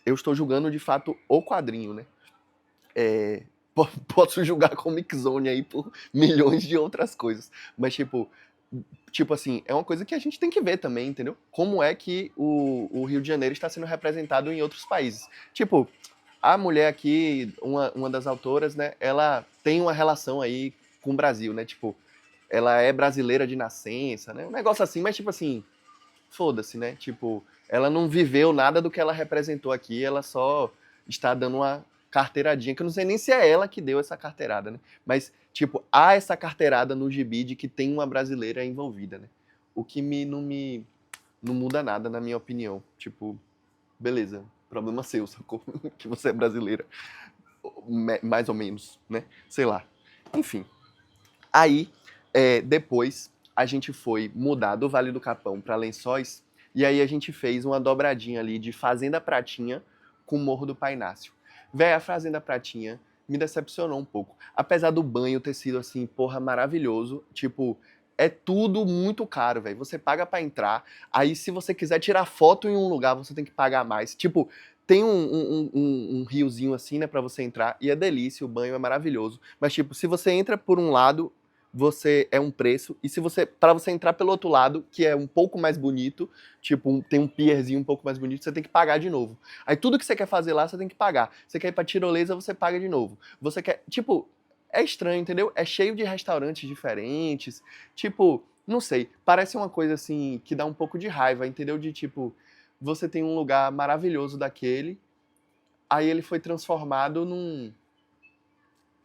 eu estou julgando de fato o quadrinho, né? Posso julgar a Comic Zone aí por milhões de outras coisas. Mas, tipo assim, é uma coisa que a gente tem que ver também, entendeu? Como é que o Rio de Janeiro está sendo representado em outros países. Tipo, a mulher aqui, uma das autoras, né, ela tem uma relação aí com o Brasil, né? Tipo, ela é brasileira de nascença, né? Um negócio assim, mas tipo assim, foda-se, né? Tipo, ela não viveu nada do que ela representou aqui, ela só está dando uma carteiradinha, que eu não sei nem se é ela que deu essa carteirada, né? Mas, tipo, há essa carteirada no gibi de que tem uma brasileira envolvida, né? O que não muda nada, na minha opinião. Tipo, beleza. Problema seu, sacou? Que você é brasileira. Mais ou menos, né? Sei lá. Enfim. Aí, depois, a gente foi mudar do Vale do Capão para Lençóis, e aí a gente fez uma dobradinha ali de Fazenda Pratinha com Morro do Painácio. Véi, a Fazenda Pratinha me decepcionou um pouco. Apesar do banho ter sido, assim, porra, maravilhoso, tipo, é tudo muito caro, velho. Você paga para entrar, aí se você quiser tirar foto em um lugar, você tem que pagar mais. Tipo, tem um riozinho assim, né, pra você entrar, e é delícia, o banho é maravilhoso. Mas, tipo, se você entra por um lado, você é um preço, e se você para você entrar pelo outro lado, que é um pouco mais bonito, tipo, tem um pierzinho um pouco mais bonito, você tem que pagar de novo. Aí tudo que você quer fazer lá, você tem que pagar. Você quer ir pra tirolesa, você paga de novo. Você quer, tipo, é estranho, entendeu? É cheio de restaurantes diferentes, tipo, não sei, parece uma coisa assim que dá um pouco de raiva, entendeu? De tipo, você tem um lugar maravilhoso daquele, aí ele foi transformado num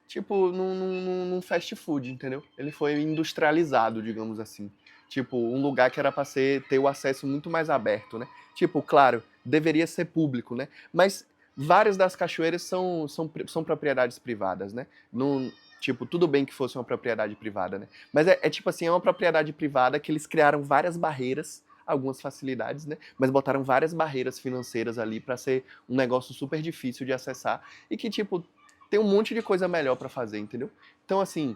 tipo, num fast food, entendeu? Ele foi industrializado, digamos assim. Tipo, um lugar que era pra ter o acesso muito mais aberto, né? Tipo, claro, deveria ser público, né? Mas várias das cachoeiras são propriedades privadas, né? Não, tipo, tudo bem que fosse uma propriedade privada, né? Mas é tipo assim, é uma propriedade privada que eles criaram várias barreiras, algumas facilidades, né? Mas botaram várias barreiras financeiras ali pra ser um negócio super difícil de acessar e que, tipo, tem um monte de coisa melhor pra fazer, entendeu? Então, assim,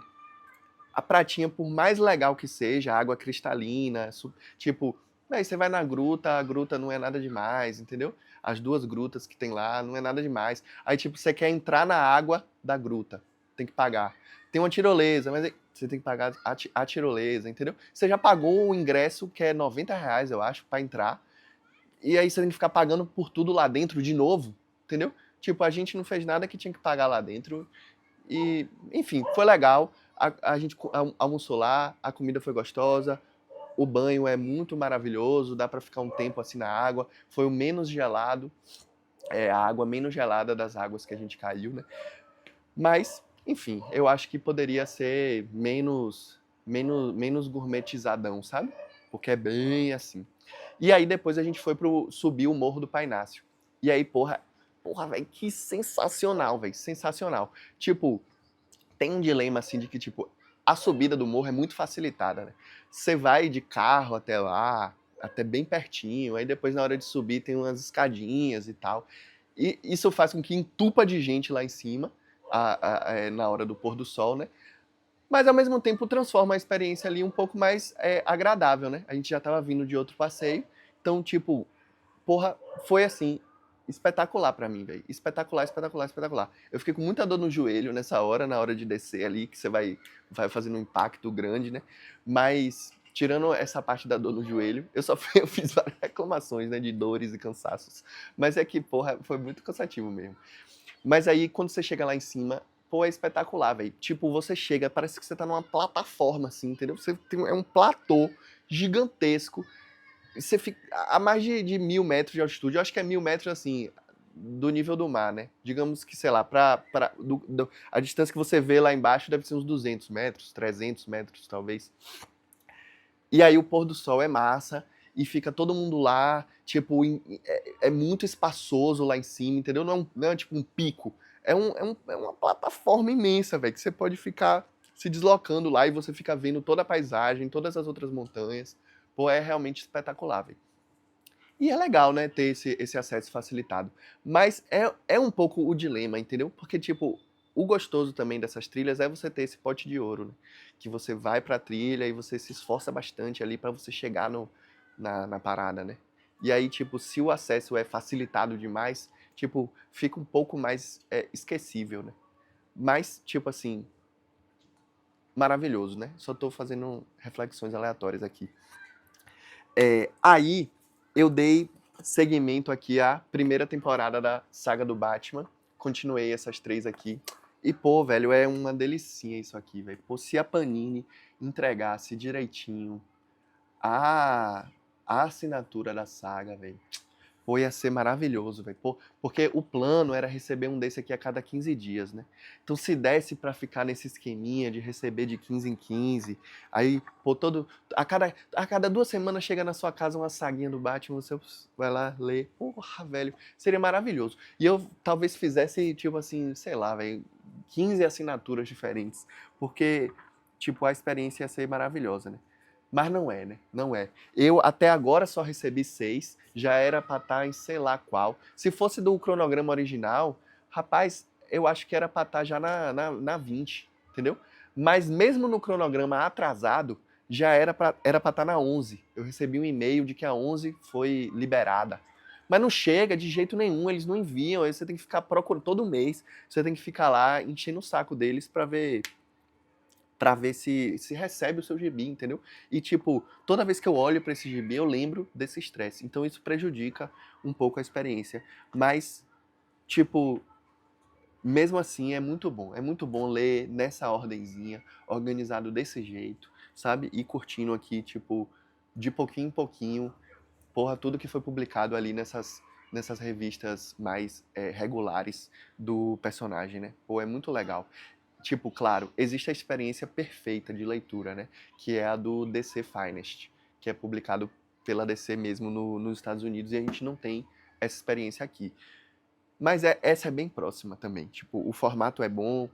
a pratinha, por mais legal que seja, água cristalina, tipo, aí você vai na gruta, a gruta não é nada demais, entendeu? As duas grutas que tem lá não é nada demais. Aí, tipo, você quer entrar na água da gruta, tem que pagar. Tem uma tirolesa, mas aí você tem que pagar a tirolesa, entendeu? Você já pagou o ingresso, que é R$ 90, eu acho, pra entrar, e aí você tem que ficar pagando por tudo lá dentro de novo, entendeu? Tipo, a gente não fez nada que tinha que pagar lá dentro. E, enfim, foi legal. A gente almoçou lá, a comida foi gostosa, o banho é muito maravilhoso, dá pra ficar um tempo assim na água. Foi o menos gelado, a água menos gelada das águas que a gente caiu, né? Mas, enfim, eu acho que poderia ser menos gourmetizadão, sabe? Porque é bem assim. E aí depois a gente foi subir o Morro do Painácio. E aí, porra, velho, que sensacional, velho, sensacional. Tipo, tem um dilema assim de que, tipo, a subida do morro é muito facilitada, né? Você vai de carro até lá, até bem pertinho, aí depois na hora de subir tem umas escadinhas e tal. E isso faz com que entupa de gente lá em cima, na hora do pôr do sol, né? Mas ao mesmo tempo transforma a experiência ali um pouco mais agradável, né? A gente já tava vindo de outro passeio, então, tipo, porra, foi assim, espetacular pra mim, velho. Espetacular, espetacular, espetacular. Eu fiquei com muita dor no joelho nessa hora, na hora de descer ali, que você vai fazendo um impacto grande, né? Mas, tirando essa parte da dor no joelho, eu fiz várias reclamações, né, de dores e cansaços. Mas é que, porra, foi muito cansativo mesmo. Mas aí, quando você chega lá em cima, pô, é espetacular, velho. Tipo, você chega, parece que você tá numa plataforma, assim, entendeu? É um platô gigantesco, você fica a mais de 1.000 metros de altitude, eu acho que é 1.000 metros assim, do nível do mar, né? Digamos que, sei lá, a distância que você vê lá embaixo deve ser uns 200 metros, 300 metros talvez. E aí o pôr do sol é massa, e fica todo mundo lá, tipo, é muito espaçoso lá em cima, entendeu? Não é tipo um pico, é uma plataforma imensa, velho, que você pode ficar se deslocando lá e você fica vendo toda a paisagem, todas as outras montanhas. Pô, é realmente espetacular, velho. E é legal, né, ter esse acesso facilitado. Mas é um pouco o dilema, entendeu? Porque, tipo, o gostoso também dessas trilhas é você ter esse pote de ouro, né? Que você vai pra trilha e você se esforça bastante ali pra você chegar na parada, né? E aí, tipo, se o acesso é facilitado demais, tipo, fica um pouco mais esquecível, né? Mas, tipo assim, maravilhoso, né? Só tô fazendo reflexões aleatórias aqui. Aí eu dei seguimento aqui à primeira temporada da saga do Batman. Continuei essas três aqui. E, pô, velho, é uma delicinha isso aqui, velho. Pô, se a Panini entregasse direitinho a, a assinatura da saga, velho. Pô, ia ser maravilhoso, velho. Pô, porque o plano era receber um desse aqui a cada 15 dias, né? Então, se desse pra ficar nesse esqueminha de receber de 15 em 15, aí, pô, a cada 2 semanas chega na sua casa uma saguinha do Batman, você vai lá ler. Porra, velho, seria maravilhoso. E eu talvez fizesse, tipo assim, sei lá, velho, 15 assinaturas diferentes, porque, tipo, a experiência ia ser maravilhosa, né? Mas não é, né? Não é. Eu até agora só recebi 6, já era pra estar em sei lá qual. Se fosse do cronograma original, rapaz, eu acho que era pra estar já na 20, entendeu? Mas mesmo no cronograma atrasado, já era pra estar na 11. Eu recebi um e-mail de que a 11 foi liberada. Mas não chega de jeito nenhum, eles não enviam, aí você tem que ficar procurando todo mês, você tem que ficar lá enchendo o saco deles pra ver se recebe o seu gibi, entendeu? E, tipo, toda vez que eu olho pra esse gibi, eu lembro desse estresse. Então, isso prejudica um pouco a experiência. Mas, tipo, mesmo assim, é muito bom. É muito bom ler nessa ordenzinha, organizado desse jeito, sabe? E curtindo aqui, tipo, de pouquinho em pouquinho, porra, tudo que foi publicado ali nessas revistas mais regulares do personagem, né? Pô, é muito legal. Tipo, claro, existe a experiência perfeita de leitura, né? Que é a do DC Finest, que é publicado pela DC mesmo nos Estados Unidos e a gente não tem essa experiência aqui. Mas essa é bem próxima também. Tipo, o formato é bom,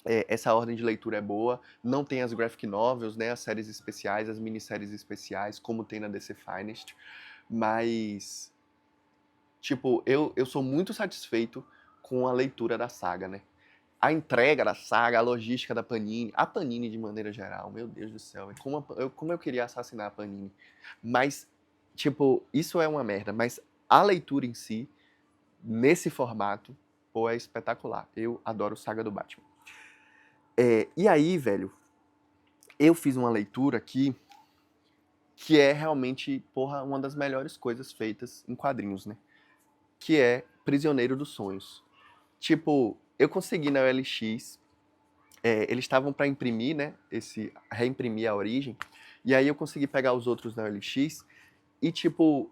essa ordem de leitura é boa, não tem as graphic novels, né? As séries especiais, as minisséries especiais, como tem na DC Finest. Mas, tipo, eu sou muito satisfeito com a leitura da saga, né? A entrega da saga, a logística da Panini, a Panini de maneira geral, meu Deus do céu, como eu queria assassinar a Panini. Mas, tipo, isso é uma merda, mas a leitura em si, nesse formato, pô, é espetacular. Eu adoro Saga do Batman. E aí, velho, eu fiz uma leitura aqui que é realmente, porra, uma das melhores coisas feitas em quadrinhos, né? Que é Prisioneiro dos Sonhos. Tipo, eu consegui na OLX. Eles estavam para imprimir, né? Reimprimir a origem. E aí eu consegui pegar os outros na OLX e, tipo,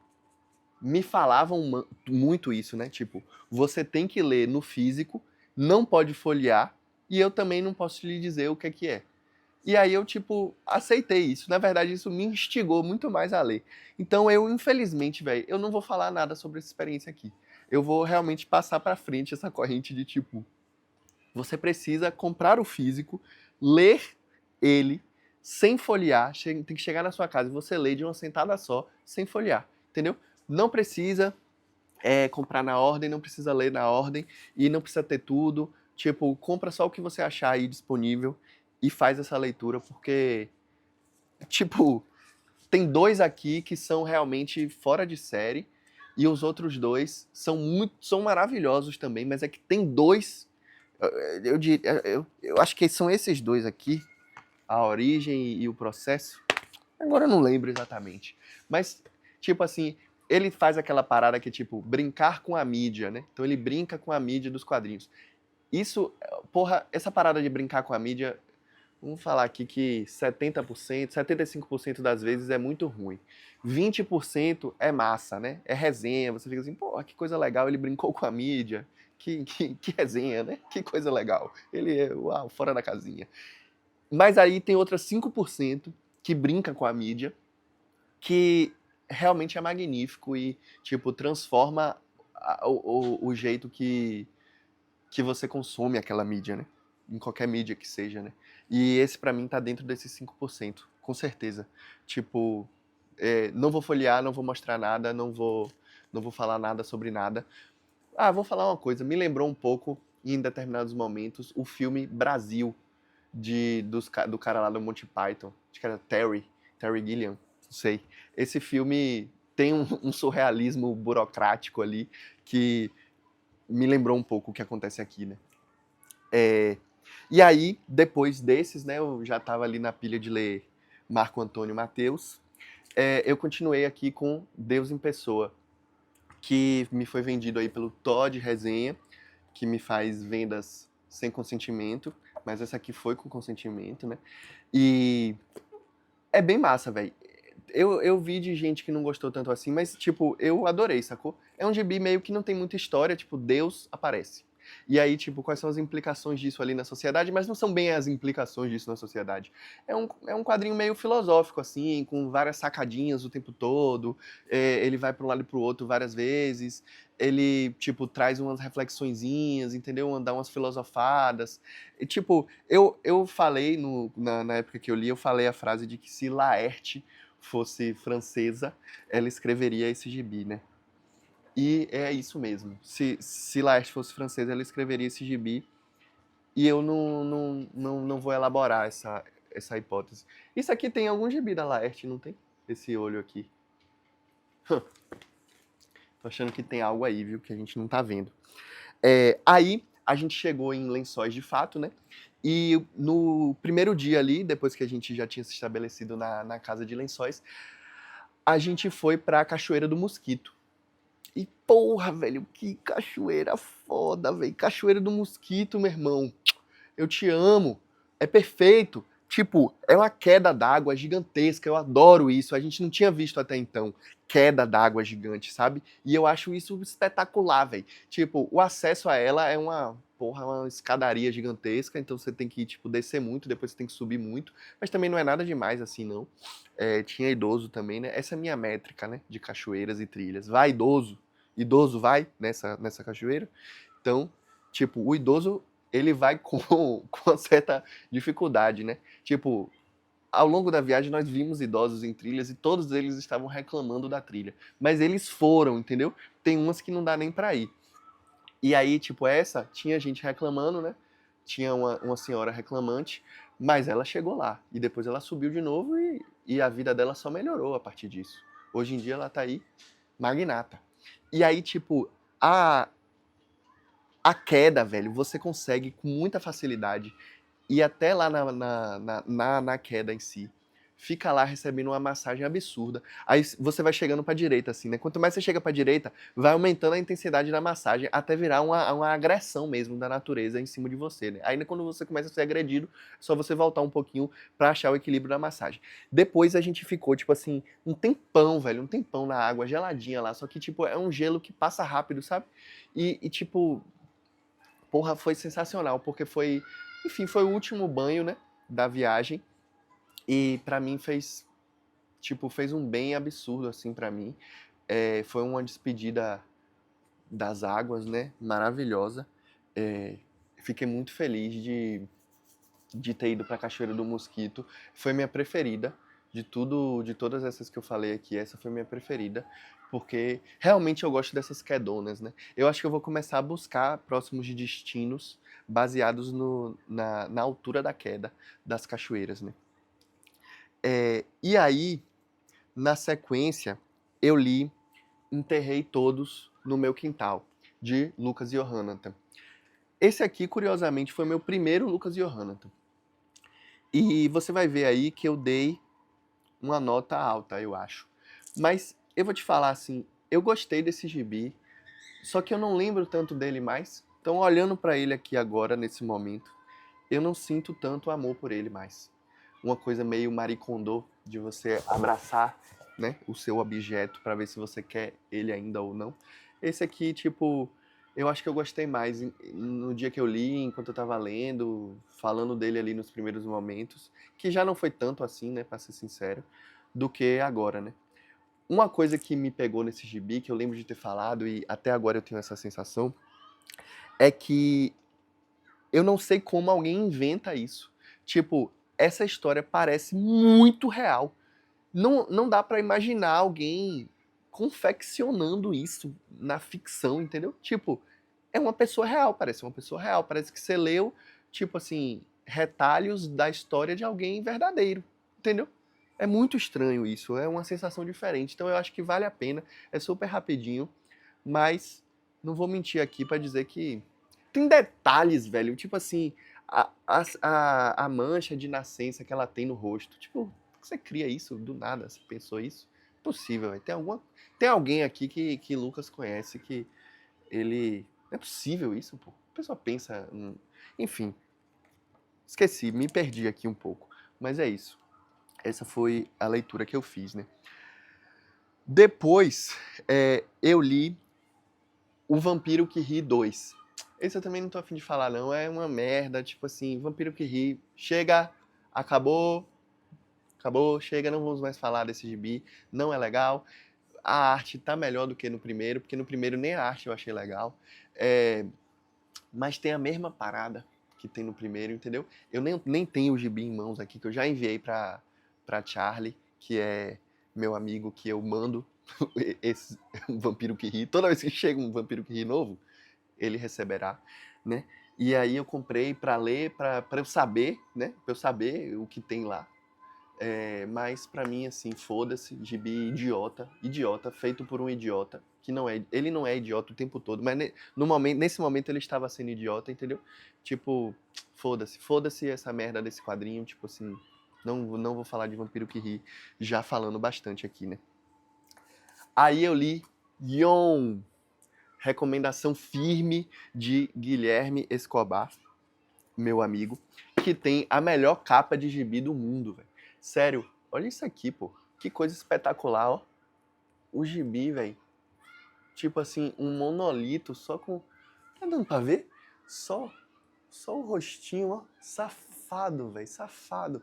me falavam muito isso, né? Tipo, você tem que ler no físico, não pode folhear, e eu também não posso lhe dizer o que é que é. E aí eu, tipo, aceitei isso. Na verdade, isso me instigou muito mais a ler. Então eu, infelizmente, velho, eu não vou falar nada sobre essa experiência aqui. Eu vou realmente passar pra frente essa corrente de, tipo, você precisa comprar o físico, ler ele sem folhear, tem que chegar na sua casa e você lê de uma sentada só, sem folhear, entendeu? Não precisa comprar na ordem, não precisa ler na ordem e não precisa ter tudo. Tipo, compra só o que você achar aí disponível e faz essa leitura, porque, tipo, tem dois aqui que são realmente fora de série e os outros dois são maravilhosos também, mas é que tem dois eu acho que são esses dois aqui, a origem e o processo. Agora eu não lembro exatamente. Mas, tipo assim, ele faz aquela parada que é tipo, brincar com a mídia, né? Então ele brinca com a mídia dos quadrinhos. Isso, porra, essa parada de brincar com a mídia, vamos falar aqui que 70%, 75% das vezes é muito ruim. 20% é massa, né? É resenha, você fica assim, pô, que coisa legal, ele brincou com a mídia. Que resenha, né? Que coisa legal. Ele é, uau, fora da casinha. Mas aí tem outras 5% que brinca com a mídia, que realmente é magnífico e, tipo, transforma o jeito que você consome aquela mídia, né? Em qualquer mídia que seja, né? E esse pra mim tá dentro desses 5%, com certeza. Tipo, não vou folhear, não vou mostrar nada, não vou falar nada sobre nada. Ah, vou falar uma coisa, me lembrou um pouco, em determinados momentos, o filme Brasil, do cara lá do Monty Python, acho que era Terry Gilliam, não sei. Esse filme tem um surrealismo burocrático ali que me lembrou um pouco o que acontece aqui, né? E aí, depois desses, né, eu já estava ali na pilha de ler Marco Antônio Mateus, eu continuei aqui com Deus em Pessoa, que me foi vendido aí pelo Todd Resenha, que me faz vendas sem consentimento, mas essa aqui foi com consentimento, né? E é bem massa, velho. eu vi de gente que não gostou tanto assim, mas, tipo, eu adorei, sacou? É um gibi meio que não tem muita história, tipo, Deus aparece. E aí, tipo, quais são as implicações disso ali na sociedade, mas não são bem as implicações disso na sociedade. É um quadrinho meio filosófico, assim, com várias sacadinhas o tempo todo, ele vai para um lado e pro outro várias vezes, ele, tipo, traz umas reflexõezinhas, entendeu? Dá umas filosofadas. E, tipo, eu falei, na época que eu li, eu falei a frase de que se Laerte fosse francesa, ela escreveria esse gibi, né? E é isso mesmo. Se Laerte fosse francesa, ela escreveria esse gibi. E eu não vou elaborar essa hipótese. Isso aqui tem algum gibi da Laerte, não tem? Esse olho aqui. Tô achando que tem algo aí, viu? Que a gente não tá vendo. Aí a gente chegou em Lençóis de fato, né? E no primeiro dia ali, depois que a gente já tinha se estabelecido na casa de Lençóis, a gente foi pra Cachoeira do Mosquito. E porra, velho, que cachoeira foda, velho. Cachoeira do Mosquito, meu irmão. Eu te amo. É perfeito. Tipo, é uma queda d'água gigantesca. Eu adoro isso. A gente não tinha visto até então queda d'água gigante, sabe? E eu acho isso espetacular, velho. Tipo, o acesso a ela é uma escadaria gigantesca, então você tem que, tipo, descer muito, depois você tem que subir muito. Mas também não é nada demais assim, não. Tinha idoso também, né? Essa é a minha métrica, né? De cachoeiras e trilhas. Vai idoso. Idoso vai nessa cachoeira. Então, tipo, o idoso ele vai com, com uma certa dificuldade, né? Tipo, ao longo da viagem nós vimos idosos em trilhas e todos eles estavam reclamando da trilha. Mas eles foram, entendeu? Tem umas que não dá nem pra ir. E aí, tipo, essa, tinha gente reclamando, né? Tinha uma senhora reclamante, mas ela chegou lá. E depois ela subiu de novo e a vida dela só melhorou a partir disso. Hoje em dia ela tá aí, magnata. E aí, tipo, a queda, velho, você consegue com muita facilidade ir até lá na queda em si. Fica lá recebendo uma massagem absurda. Aí você vai chegando pra direita, assim, né? Quanto mais você chega pra direita, vai aumentando a intensidade da massagem até virar uma agressão mesmo da natureza em cima de você, né? Aí quando você começa a ser agredido, é só você voltar um pouquinho pra achar o equilíbrio da massagem. Depois a gente ficou, tipo assim, um tempão, velho, um tempão na água geladinha lá. Só que, tipo, é um gelo que passa rápido, sabe? Tipo, porra, foi sensacional, porque foi, enfim, foi o último banho, né, da viagem, e pra mim fez um bem absurdo, assim, pra mim. Foi uma despedida das águas, né, maravilhosa. É, Fiquei muito feliz de ter ido pra Cachoeira do Mosquito. Foi minha preferida. De todas essas que eu falei aqui, essa foi minha preferida, porque realmente eu gosto dessas quedonas, né? Eu acho que eu vou começar a buscar próximos destinos baseados na altura da queda das cachoeiras, né? E aí, na sequência, eu li Enterrei Todos no Meu Quintal, de Lucas Johanathan. Esse aqui, curiosamente, foi meu primeiro Lucas Johanathan. E você vai ver aí que eu dei uma nota alta, eu acho. Mas eu vou te falar assim, eu gostei desse gibi, só que eu não lembro tanto dele mais. Então, olhando pra ele aqui agora, nesse momento, eu não sinto tanto amor por ele mais. Uma coisa meio Marie Kondo, de você abraçar, né, o seu objeto pra ver se você quer ele ainda ou não. Esse aqui, tipo, eu acho que eu gostei mais no dia que eu li, enquanto eu tava lendo, falando dele ali nos primeiros momentos, que já não foi tanto assim, né, pra ser sincero, do que agora, né. Uma coisa que me pegou nesse gibi, que eu lembro de ter falado e até agora eu tenho essa sensação, é que eu não sei como alguém inventa isso. Tipo, essa história parece muito real. Não dá pra imaginar alguém confeccionando isso na ficção, entendeu? Tipo, é uma pessoa real, parece uma pessoa real. Parece que você leu, tipo assim, retalhos da história de alguém verdadeiro, entendeu? É muito estranho isso, é uma sensação diferente. Então eu acho que vale a pena, é super rapidinho, mas não vou mentir aqui pra dizer que tem detalhes, velho, tipo assim, a mancha de nascença que ela tem no rosto. Tipo, você cria isso do nada, você pensou isso? Impossível, velho. Tem alguém aqui que Lucas conhece que ele. Não é possível isso, pô. A pessoa pensa. Enfim, esqueci, me perdi aqui um pouco. Mas é isso. Essa foi a leitura que eu fiz, né? Depois, eu li O Vampiro que Ri 2. Esse eu também não tô afim de falar, não. É uma merda, tipo assim, Vampiro que Ri. Chega, acabou, acabou, chega, não vamos mais falar desse gibi. Não é legal. A arte tá melhor do que no primeiro, porque no primeiro nem a arte eu achei legal. Mas tem a mesma parada que tem no primeiro, entendeu? Eu nem tenho o gibi em mãos aqui, que eu já enviei pra Charlie, que é meu amigo, que eu mando esse um Vampiro que Ri. Toda vez que chega um Vampiro que Ri novo, ele receberá, né? E aí eu comprei pra ler, pra eu saber, né? Pra eu saber o que tem lá. Mas pra mim, assim, foda-se, gibi idiota, idiota, feito por um idiota, que não é, ele não é idiota o tempo todo, mas nesse momento ele estava sendo idiota, entendeu? Tipo, foda-se essa merda desse quadrinho, tipo assim, não vou falar de Vampiro que Ri, já falando bastante aqui, né? Aí eu li Yon, recomendação firme de Guilherme Escobar, meu amigo, que tem a melhor capa de gibi do mundo, velho. Sério, olha isso aqui, pô. Que coisa espetacular, ó. O gibi, velho. Tipo assim, um monolito só com... Tá dando pra ver? Só o rostinho, ó. Safado, velho. Safado.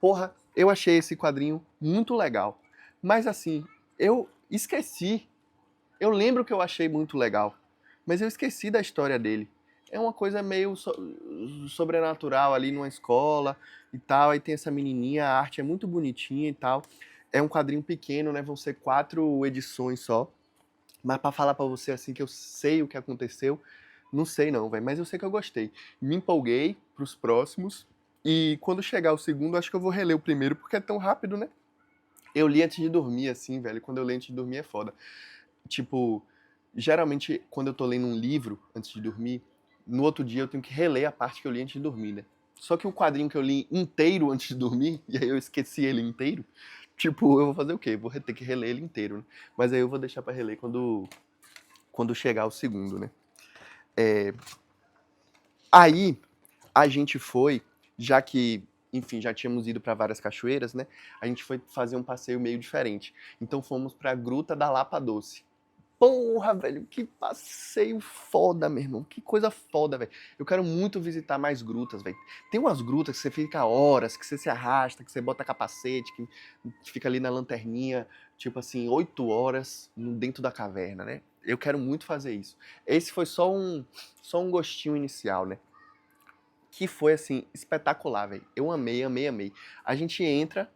Porra, eu achei esse quadrinho muito legal. Mas assim, eu esqueci. Eu lembro que eu achei muito legal. Mas eu esqueci da história dele. É uma coisa meio sobrenatural ali numa escola e tal. Aí tem essa menininha, a arte é muito bonitinha e tal. É um quadrinho pequeno, né? Vão ser 4 edições só. Mas pra falar pra você assim que eu sei o que aconteceu, não sei não, velho. Mas eu sei que eu gostei. Me empolguei pros próximos. E quando chegar o segundo, acho que eu vou reler o primeiro, porque é tão rápido, né? Eu li antes de dormir, assim, velho. Quando eu leio antes de dormir é foda. Tipo, geralmente, quando eu tô lendo um livro antes de dormir, no outro dia eu tenho que reler a parte que eu li antes de dormir, né? Só que o quadrinho que eu li inteiro antes de dormir, e aí eu esqueci ele inteiro, tipo, eu vou fazer o quê? Vou ter que reler ele inteiro, né? Mas aí eu vou deixar pra reler quando chegar o segundo, né? Aí, a gente foi, já que, enfim, já tínhamos ido pra várias cachoeiras, né? A gente foi fazer um passeio meio diferente. Então fomos pra Gruta da Lapa Doce. Porra, velho, que passeio foda, meu irmão. Que coisa foda, velho. Eu quero muito visitar mais grutas, velho. Tem umas grutas que você fica horas, que você se arrasta, que você bota capacete, que fica ali na lanterninha, tipo assim, 8 horas dentro da caverna, né? Eu quero muito fazer isso. Esse foi só um gostinho inicial, né? Que foi, assim, espetacular, velho. Eu amei, amei, amei. A gente entra,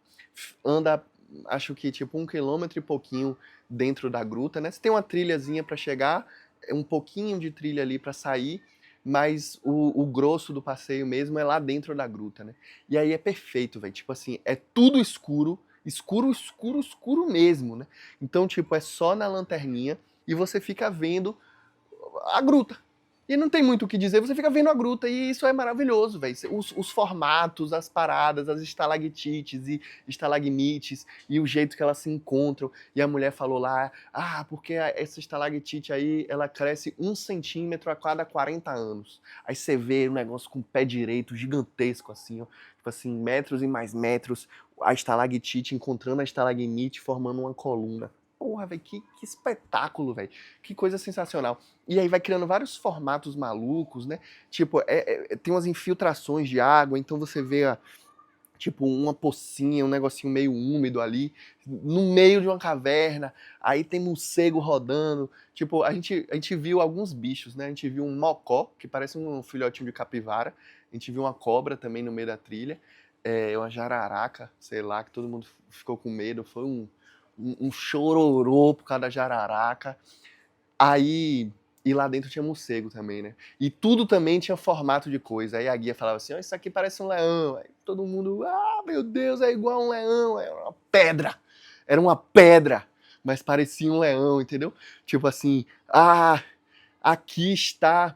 anda, acho que tipo 1 quilômetro e pouquinho dentro da gruta, né? Você tem uma trilhazinha pra chegar, um pouquinho de trilha ali pra sair, mas o grosso do passeio mesmo é lá dentro da gruta, né? E aí é perfeito, velho. Tipo assim, é tudo escuro, escuro, escuro, escuro mesmo, né? Então, tipo, é só na lanterninha e você fica vendo a gruta. E não tem muito o que dizer, você fica vendo a gruta e isso é maravilhoso, velho. Os formatos, as paradas, as estalactites e estalagmites e o jeito que elas se encontram. E a mulher falou lá, porque essa estalactite aí, ela cresce 1 centímetro a cada 40 anos. Aí você vê um negócio com o pé direito, gigantesco assim, ó. Tipo assim, metros e mais metros, a estalactite encontrando a estalagmite, formando uma coluna. Porra, velho, que espetáculo, velho. Que coisa sensacional. E aí vai criando vários formatos malucos, né? Tipo, tem umas infiltrações de água, então você vê, tipo, uma pocinha, um negocinho meio úmido ali, no meio de uma caverna. Aí tem morcego rodando. Tipo, a gente viu alguns bichos, né? A gente viu um mocó, que parece um filhotinho de capivara. A gente viu uma cobra também no meio da trilha. Uma jararaca, sei lá, que todo mundo ficou com medo. Foi um chororô por causa da jararaca. Aí, e lá dentro tinha morcego também, né? E tudo também tinha formato de coisa. Aí a guia falava assim, isso aqui parece um leão. Aí todo mundo, meu Deus, é igual um leão. Era uma pedra. Era uma pedra, mas parecia um leão, entendeu? Tipo assim, aqui está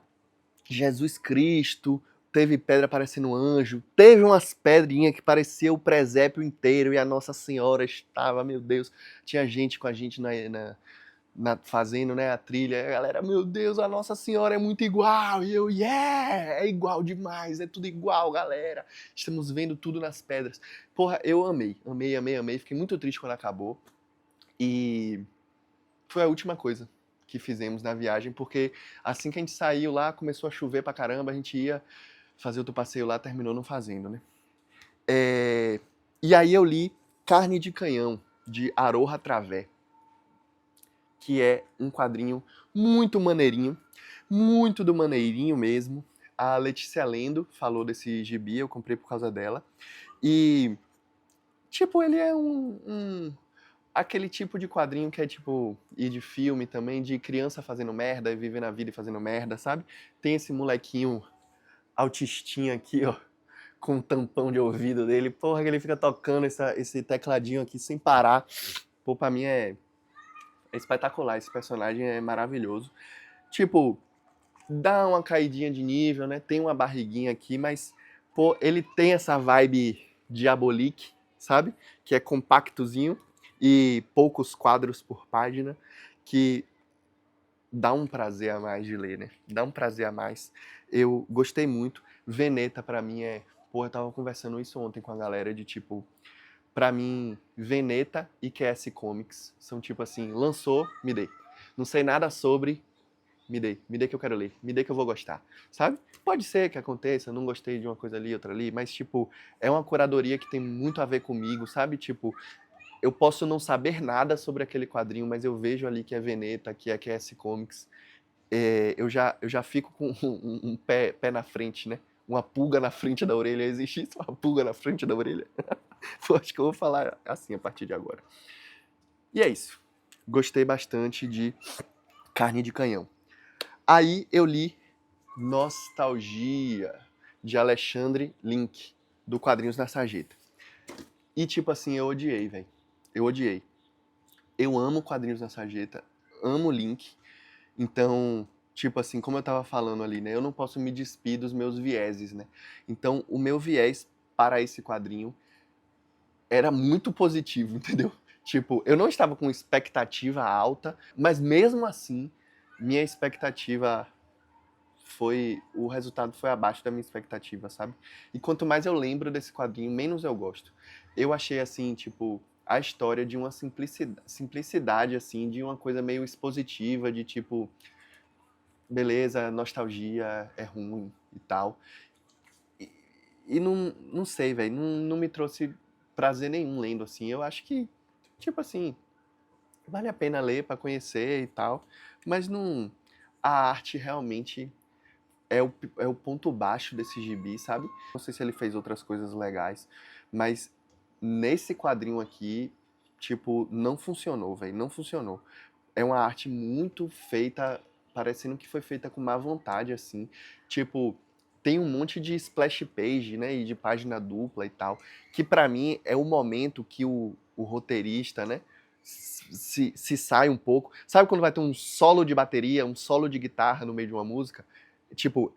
Jesus Cristo. Teve pedra parecendo um anjo. Teve umas pedrinhas que parecia o presépio inteiro e a Nossa Senhora estava, meu Deus. Tinha gente com a gente fazendo, né, a trilha, e a galera, meu Deus, a Nossa Senhora é muito igual, e eu, yeah, é igual demais, é tudo igual, galera, estamos vendo tudo nas pedras. Porra, eu amei, amei, amei, amei, fiquei muito triste quando acabou, e foi a última coisa que fizemos na viagem, porque assim que a gente saiu lá, começou a chover pra caramba, a gente ia fazer outro passeio lá, terminou não fazendo, né. E aí eu li Carne de Canhão, de Aroha Travé, que é um quadrinho muito maneirinho, muito do maneirinho mesmo. A Letícia Lendo falou desse gibi, eu comprei por causa dela. E, tipo, ele é aquele tipo de quadrinho que é tipo, e de filme também, de criança fazendo merda e vivendo a vida e fazendo merda, sabe? Tem esse molequinho autistinha aqui, ó, com um tampão de ouvido dele, porra, que ele fica tocando esse tecladinho aqui sem parar. Pô, pra mim é espetacular, esse personagem é maravilhoso. Tipo, dá uma caidinha de nível, né? Tem uma barriguinha aqui, mas, pô, ele tem essa vibe Diabolique, sabe? Que é compactozinho e poucos quadros por página, que dá um prazer a mais de ler, né? Dá um prazer a mais. Eu gostei muito. Veneta, pra mim, é... Pô, eu tava conversando isso ontem com a galera, de tipo... Pra mim, Veneta e QS Comics são tipo assim, lançou, me dê. Não sei nada sobre, me dê que eu quero ler, me dê que eu vou gostar, sabe? Pode ser que aconteça, não gostei de uma coisa ali, outra ali, mas tipo, é uma curadoria que tem muito a ver comigo, sabe? Tipo, eu posso não saber nada sobre aquele quadrinho, mas eu vejo ali que é Veneta, que é QS Comics, eu já fico com um pé na frente, né? Uma pulga na frente da orelha, existe isso? Uma pulga na frente da orelha? Pô, acho que eu vou falar assim a partir de agora. E é isso. Gostei bastante de Carne de Canhão. Aí eu li Nostalgia, de Alexandre Link, do Quadrinhos na Sarjeta. E tipo assim, eu odiei, velho. Eu odiei. Eu amo Quadrinhos na Sarjeta, amo Link. Então, tipo assim, como eu tava falando ali, né? Eu não posso me despir dos meus vieses, né? Então, o meu viés para esse quadrinho era muito positivo, entendeu? Tipo, eu não estava com expectativa alta, mas mesmo assim, minha expectativa o resultado foi abaixo da minha expectativa, sabe? E quanto mais eu lembro desse quadrinho, menos eu gosto. Eu achei assim, tipo, a história de uma simplicidade assim, de uma coisa meio expositiva, de tipo, beleza, nostalgia é ruim e tal. E, e não sei, velho, não me trouxe prazer nenhum lendo assim. Eu acho que, tipo assim, vale a pena ler pra conhecer e tal, mas não. A arte realmente é o ponto baixo desse gibi, sabe? Não sei se ele fez outras coisas legais, mas nesse quadrinho aqui, tipo, não funcionou, velho, não funcionou. É uma arte muito feita, parecendo que foi feita com má vontade, assim. Tipo, tem um monte de splash page, né, e de página dupla e tal, que pra mim é o momento que o roteirista, né, se sai um pouco. Sabe quando vai ter um solo de bateria, um solo de guitarra no meio de uma música? Tipo,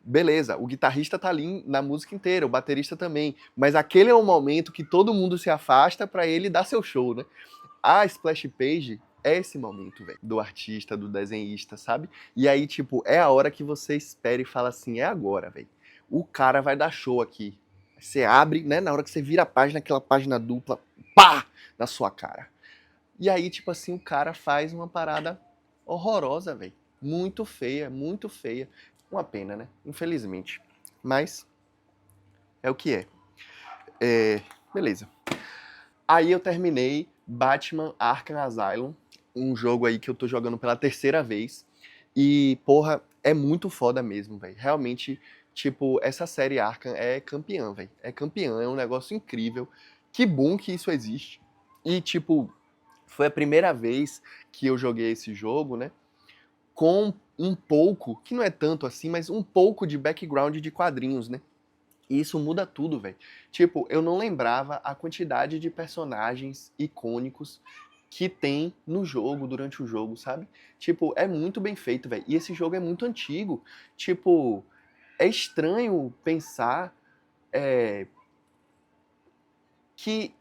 beleza, o guitarrista tá ali na música inteira, o baterista também, mas aquele é o momento que todo mundo se afasta pra ele dar seu show, né? A splash page é esse momento, velho, do artista, do desenhista, sabe? E aí, tipo, é a hora que você espera e fala assim, é agora, velho. O cara vai dar show aqui. Você abre, né, na hora que você vira a página, aquela página dupla, pá, na sua cara. E aí, tipo assim, o cara faz uma parada horrorosa, velho. Muito feia, muito feia. Uma pena, né? Infelizmente. Mas é o que é. Beleza. Aí eu terminei Batman Arkham Asylum, um jogo aí que eu tô jogando pela terceira vez. E, porra, é muito foda mesmo, velho. Realmente, tipo, essa série Arkham é campeã, velho. É campeã, é um negócio incrível. Que bom que isso existe. E, tipo, foi a primeira vez que eu joguei esse jogo, né? Com um pouco, que não é tanto assim, mas um pouco de background de quadrinhos, né? E isso muda tudo, velho. Tipo, eu não lembrava a quantidade de personagens icônicos que tem no jogo, durante o jogo, sabe? Tipo, é muito bem feito, velho. E esse jogo é muito antigo. Tipo, é estranho pensar que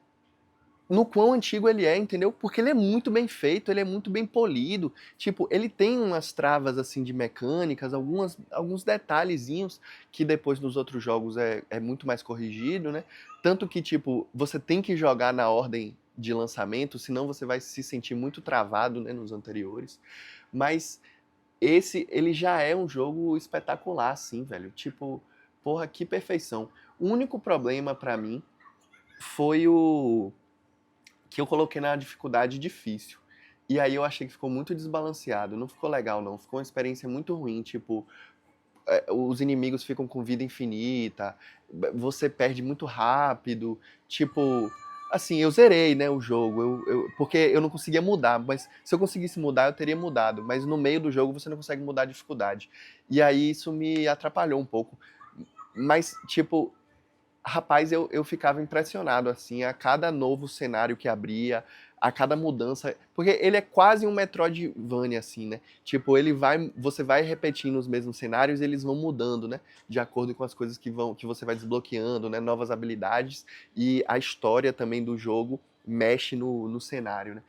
no quão antigo ele é, entendeu? Porque ele é muito bem feito, ele é muito bem polido. Tipo, ele tem umas travas assim de mecânicas, alguns detalhezinhos que depois nos outros jogos é muito mais corrigido, né? Tanto que, tipo, você tem que jogar na ordem de lançamento, senão você vai se sentir muito travado, né, nos anteriores. Mas esse, ele já é um jogo espetacular, assim, velho. Tipo, porra, que perfeição. O único problema pra mim foi o que eu coloquei na dificuldade difícil. E aí eu achei que ficou muito desbalanceado. Não ficou legal, não. Ficou uma experiência muito ruim. Tipo, os inimigos ficam com vida infinita, você perde muito rápido. Tipo, assim, eu zerei, né, o jogo, porque eu não conseguia mudar, mas se eu conseguisse mudar, eu teria mudado. Mas no meio do jogo você não consegue mudar a dificuldade. E aí isso me atrapalhou um pouco. Mas, tipo, rapaz, eu ficava impressionado, assim, a cada novo cenário que abria, a cada mudança. Porque ele é quase um Metroidvania, assim, né? Tipo, você vai repetindo os mesmos cenários e eles vão mudando, né? De acordo com as coisas que você vai desbloqueando, né? Novas habilidades. E a história também do jogo mexe no cenário, né?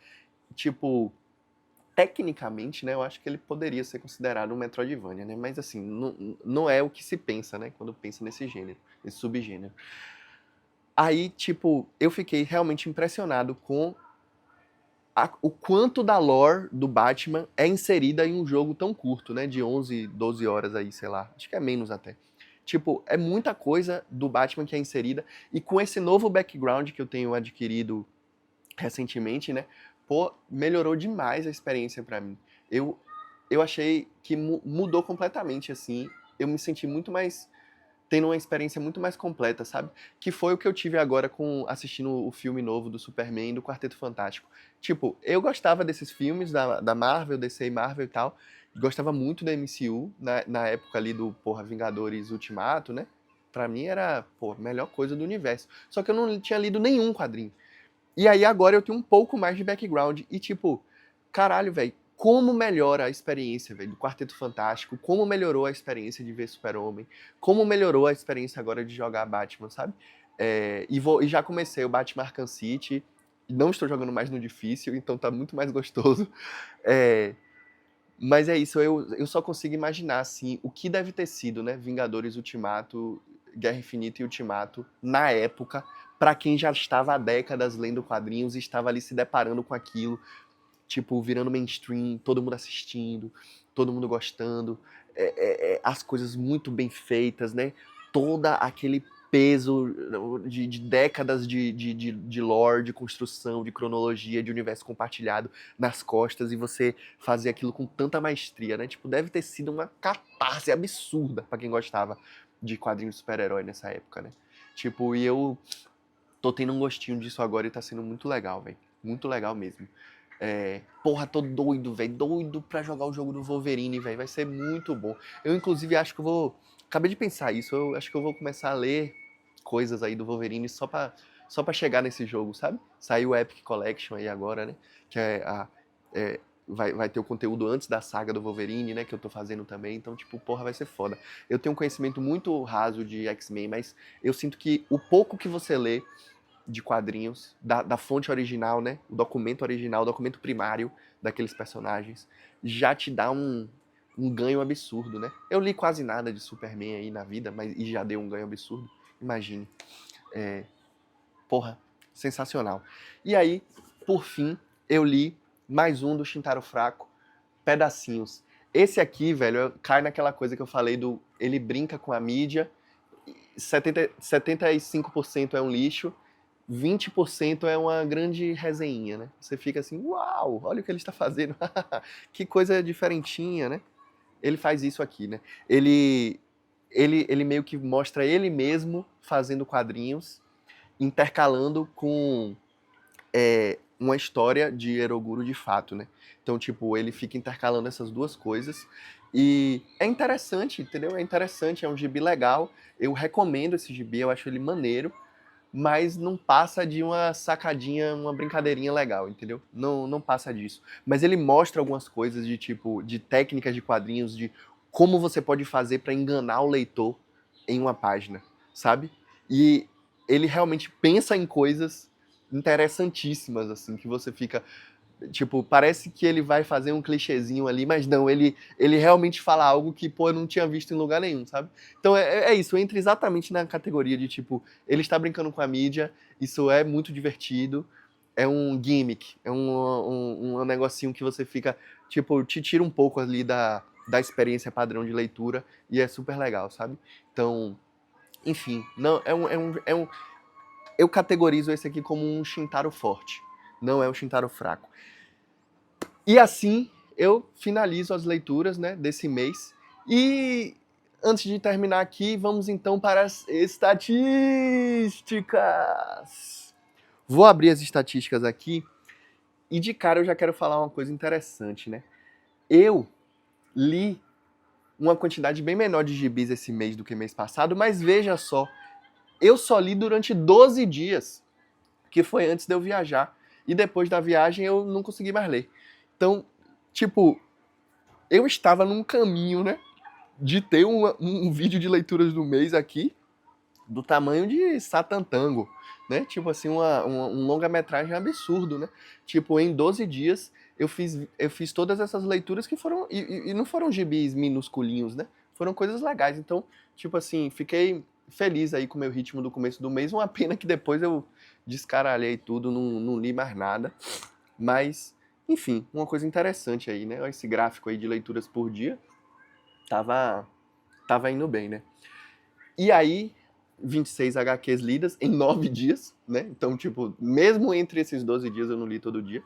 Tipo, tecnicamente, né? Eu acho que ele poderia ser considerado um Metroidvania, né? Mas, assim, não é o que se pensa, né? Quando pensa nesse gênero, nesse subgênero. Aí, tipo, eu fiquei realmente impressionado com o quanto da lore do Batman é inserida em um jogo tão curto, né? De 11, 12 horas aí, sei lá. Acho que é menos até. Tipo, é muita coisa do Batman que é inserida. E com esse novo background que eu tenho adquirido recentemente, né? Pô, melhorou demais a experiência pra mim. Eu, eu achei que mudou completamente, assim. Eu me senti muito mais tendo uma experiência muito mais completa, sabe? Que foi o que eu tive agora com assistindo o filme novo do Superman e do Quarteto Fantástico. Tipo, eu gostava desses filmes da Marvel, DC e Marvel e tal. Gostava muito da MCU, na época ali do, porra, Vingadores Ultimato, né? Pra mim era, pô, a melhor coisa do universo. Só que eu não tinha lido nenhum quadrinho. E aí agora eu tenho um pouco mais de background e tipo, caralho, velho, como melhora a experiência, velho, do Quarteto Fantástico, como melhorou a experiência de ver Super-Homem, como melhorou a experiência agora de jogar Batman, sabe? E já comecei o Batman Arkham City, não estou jogando mais no difícil, então tá muito mais gostoso. É, mas é isso, eu só consigo imaginar, assim, o que deve ter sido, né, Vingadores Ultimato, Guerra Infinita e Ultimato, na época, pra quem já estava há décadas lendo quadrinhos e estava ali se deparando com aquilo, tipo, virando mainstream, todo mundo assistindo, todo mundo gostando, as coisas muito bem feitas, né, toda aquele peso de décadas de lore, de construção, de cronologia, de universo compartilhado nas costas e você fazer aquilo com tanta maestria, né? Tipo, deve ter sido uma catarse absurda pra quem gostava de quadrinhos de super-herói nessa época, né? Tipo, e eu tô tendo um gostinho disso agora e tá sendo muito legal, velho. Muito legal mesmo. Porra, tô doido, velho. Doido pra jogar o jogo do Wolverine, velho. Vai ser muito bom. Eu, inclusive, acho que eu vou. Acabei de pensar isso. Eu acho que eu vou começar a ler coisas aí do Wolverine só pra chegar nesse jogo, sabe? Saiu o Epic Collection aí agora, né? Que vai ter o conteúdo antes da saga do Wolverine, né? Que eu tô fazendo também. Então, tipo, porra, vai ser foda. Eu tenho um conhecimento muito raso de X-Men, mas eu sinto que o pouco que você lê de quadrinhos, da fonte original, né? O documento original, o documento primário daqueles personagens, já te dá um ganho absurdo, né? Eu li quase nada de Superman aí na vida, mas e já deu um ganho absurdo. Imagine. É, porra, sensacional. E aí, por fim, eu li mais um do Shintaro Fraco, Pedacinhos. Esse aqui, velho, cai naquela coisa que eu falei do. Ele brinca com a mídia, 75% é um lixo, 20% é uma grande resenha, né? Você fica assim, uau, olha o que ele está fazendo. Que coisa diferentinha, né? Ele faz isso aqui, né? Ele, ele meio que mostra ele mesmo fazendo quadrinhos, intercalando com uma história de Eroguro de fato, né? Então, tipo, ele fica intercalando essas duas coisas e é interessante, entendeu? É interessante, é um gibi legal. Eu recomendo esse gibi, eu acho ele maneiro, mas não passa de uma sacadinha, uma brincadeirinha legal, entendeu? Não passa disso. Mas ele mostra algumas coisas de tipo, de técnicas de quadrinhos, de como você pode fazer para enganar o leitor em uma página, sabe? E ele realmente pensa em coisas interessantíssimas, assim, que você fica... Tipo, parece que ele vai fazer um clichêzinho ali, mas não, ele realmente fala algo que, pô, eu não tinha visto em lugar nenhum, sabe? Então é isso, entra exatamente na categoria de, tipo, ele está brincando com a mídia, isso é muito divertido, é um gimmick, é um negocinho que você fica, tipo, te tira um pouco ali da experiência padrão de leitura e é super legal, sabe? Então, enfim, não, eu categorizo esse aqui como um Shintaro forte, não é um Shintaro fraco. E assim eu finalizo as leituras, né, desse mês. E antes de terminar aqui, vamos então para as estatísticas. Vou abrir as estatísticas aqui e de cara eu já quero falar uma coisa interessante, né? Eu li uma quantidade bem menor de gibis esse mês do que mês passado, mas veja só, eu só li durante 12 dias, que foi antes de eu viajar. E depois da viagem eu não consegui mais ler. Então, tipo, eu estava num caminho, né, de ter um vídeo de leituras do mês aqui, do tamanho de Satan Tango, né? Tipo assim, um longa-metragem absurdo, né? Tipo, em 12 dias eu fiz todas essas leituras que foram... E não foram gibis minusculinhos, né? Foram coisas legais. Então, tipo assim, fiquei feliz aí com o meu ritmo do começo do mês. Uma pena que depois eu descaralhei tudo, não li mais nada. Mas, enfim, uma coisa interessante aí, né? Esse gráfico aí de leituras por dia tava indo bem, né? E aí, 26 HQs lidas em 9 dias, né? Então, tipo, mesmo entre esses 12 dias eu não li todo dia.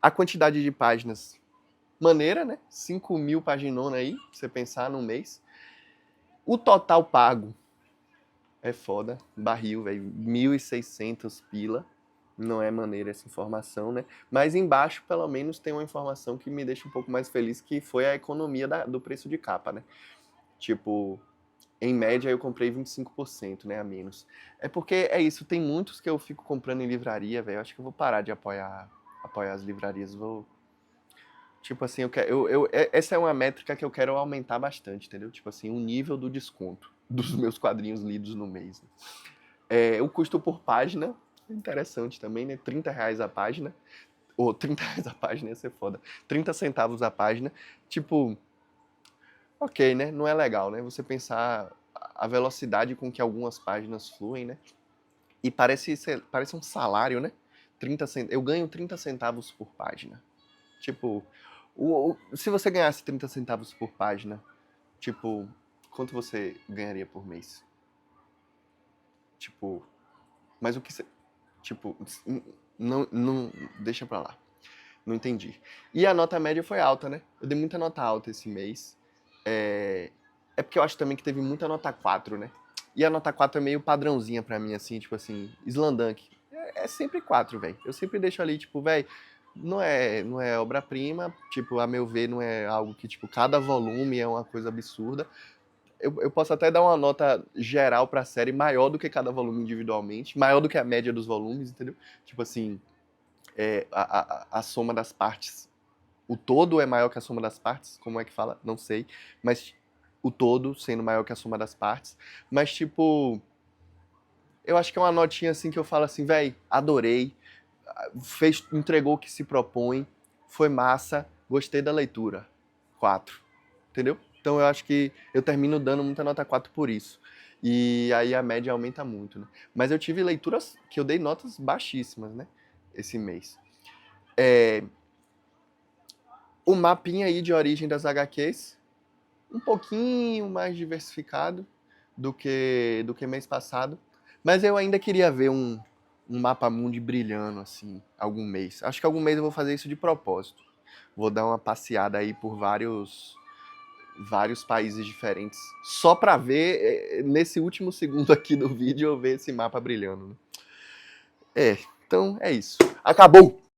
A quantidade de páginas, maneira, né? 5.000 paginona aí, pra você pensar num mês. O total pago é foda, barril, velho, 1.600 pila. Não é maneira essa informação, né? Mas embaixo, pelo menos, tem uma informação que me deixa um pouco mais feliz, que foi a economia do preço de capa, né? Tipo, em média eu comprei 25%, né, a menos. É porque é isso, tem muitos que eu fico comprando em livraria, velho. Acho que eu vou parar de apoiar as livrarias. Vou... Tipo assim, essa é uma métrica que eu quero aumentar bastante, entendeu? Tipo assim, o nível do desconto dos meus quadrinhos lidos no mês. Né? O custo por página, interessante também, né? R$30 a página. Ou R$30 a página ia ser foda. 30 centavos a página. Tipo, ok, né? Não é legal, né? Você pensar a velocidade com que algumas páginas fluem, né? E parece um salário, né? Eu ganho 30 centavos por página. Tipo, se você ganhasse 30 centavos por página, tipo, quanto você ganharia por mês? Tipo, mas o que você... Tipo, não, deixa pra lá. Não entendi. E a nota média foi alta, né? Eu dei muita nota alta esse mês. É porque eu acho também que teve muita nota 4, né? E a nota 4 é meio padrãozinha pra mim, assim, tipo assim, Slamdunk. É sempre 4, velho. Eu sempre deixo ali, tipo, velho, não é obra-prima, tipo, a meu ver, não é algo que, tipo, cada volume é uma coisa absurda. Eu posso até dar uma nota geral pra série maior do que cada volume individualmente, maior do que a média dos volumes, entendeu? Tipo assim, a soma das partes. O todo é maior que a soma das partes, como é que fala? Não sei. Mas o todo sendo maior que a soma das partes. Mas, tipo, eu acho que é uma notinha assim que eu falo assim, véi, adorei, entregou o que se propõe, foi massa, gostei da leitura. 4. Entendeu? Então eu acho que eu termino dando muita nota 4 por isso. E aí a média aumenta muito, né? Mas eu tive leituras que eu dei notas baixíssimas, né? Esse mês. O mapinha aí de origem das HQs, um pouquinho mais diversificado do que mês passado. Mas eu ainda queria ver um mapa mundi brilhando, assim, algum mês. Acho que algum mês eu vou fazer isso de propósito. Vou dar uma passeada aí por vários países diferentes. Só pra ver, nesse último segundo aqui do vídeo, eu ver esse mapa brilhando. Né? Então é isso. Acabou!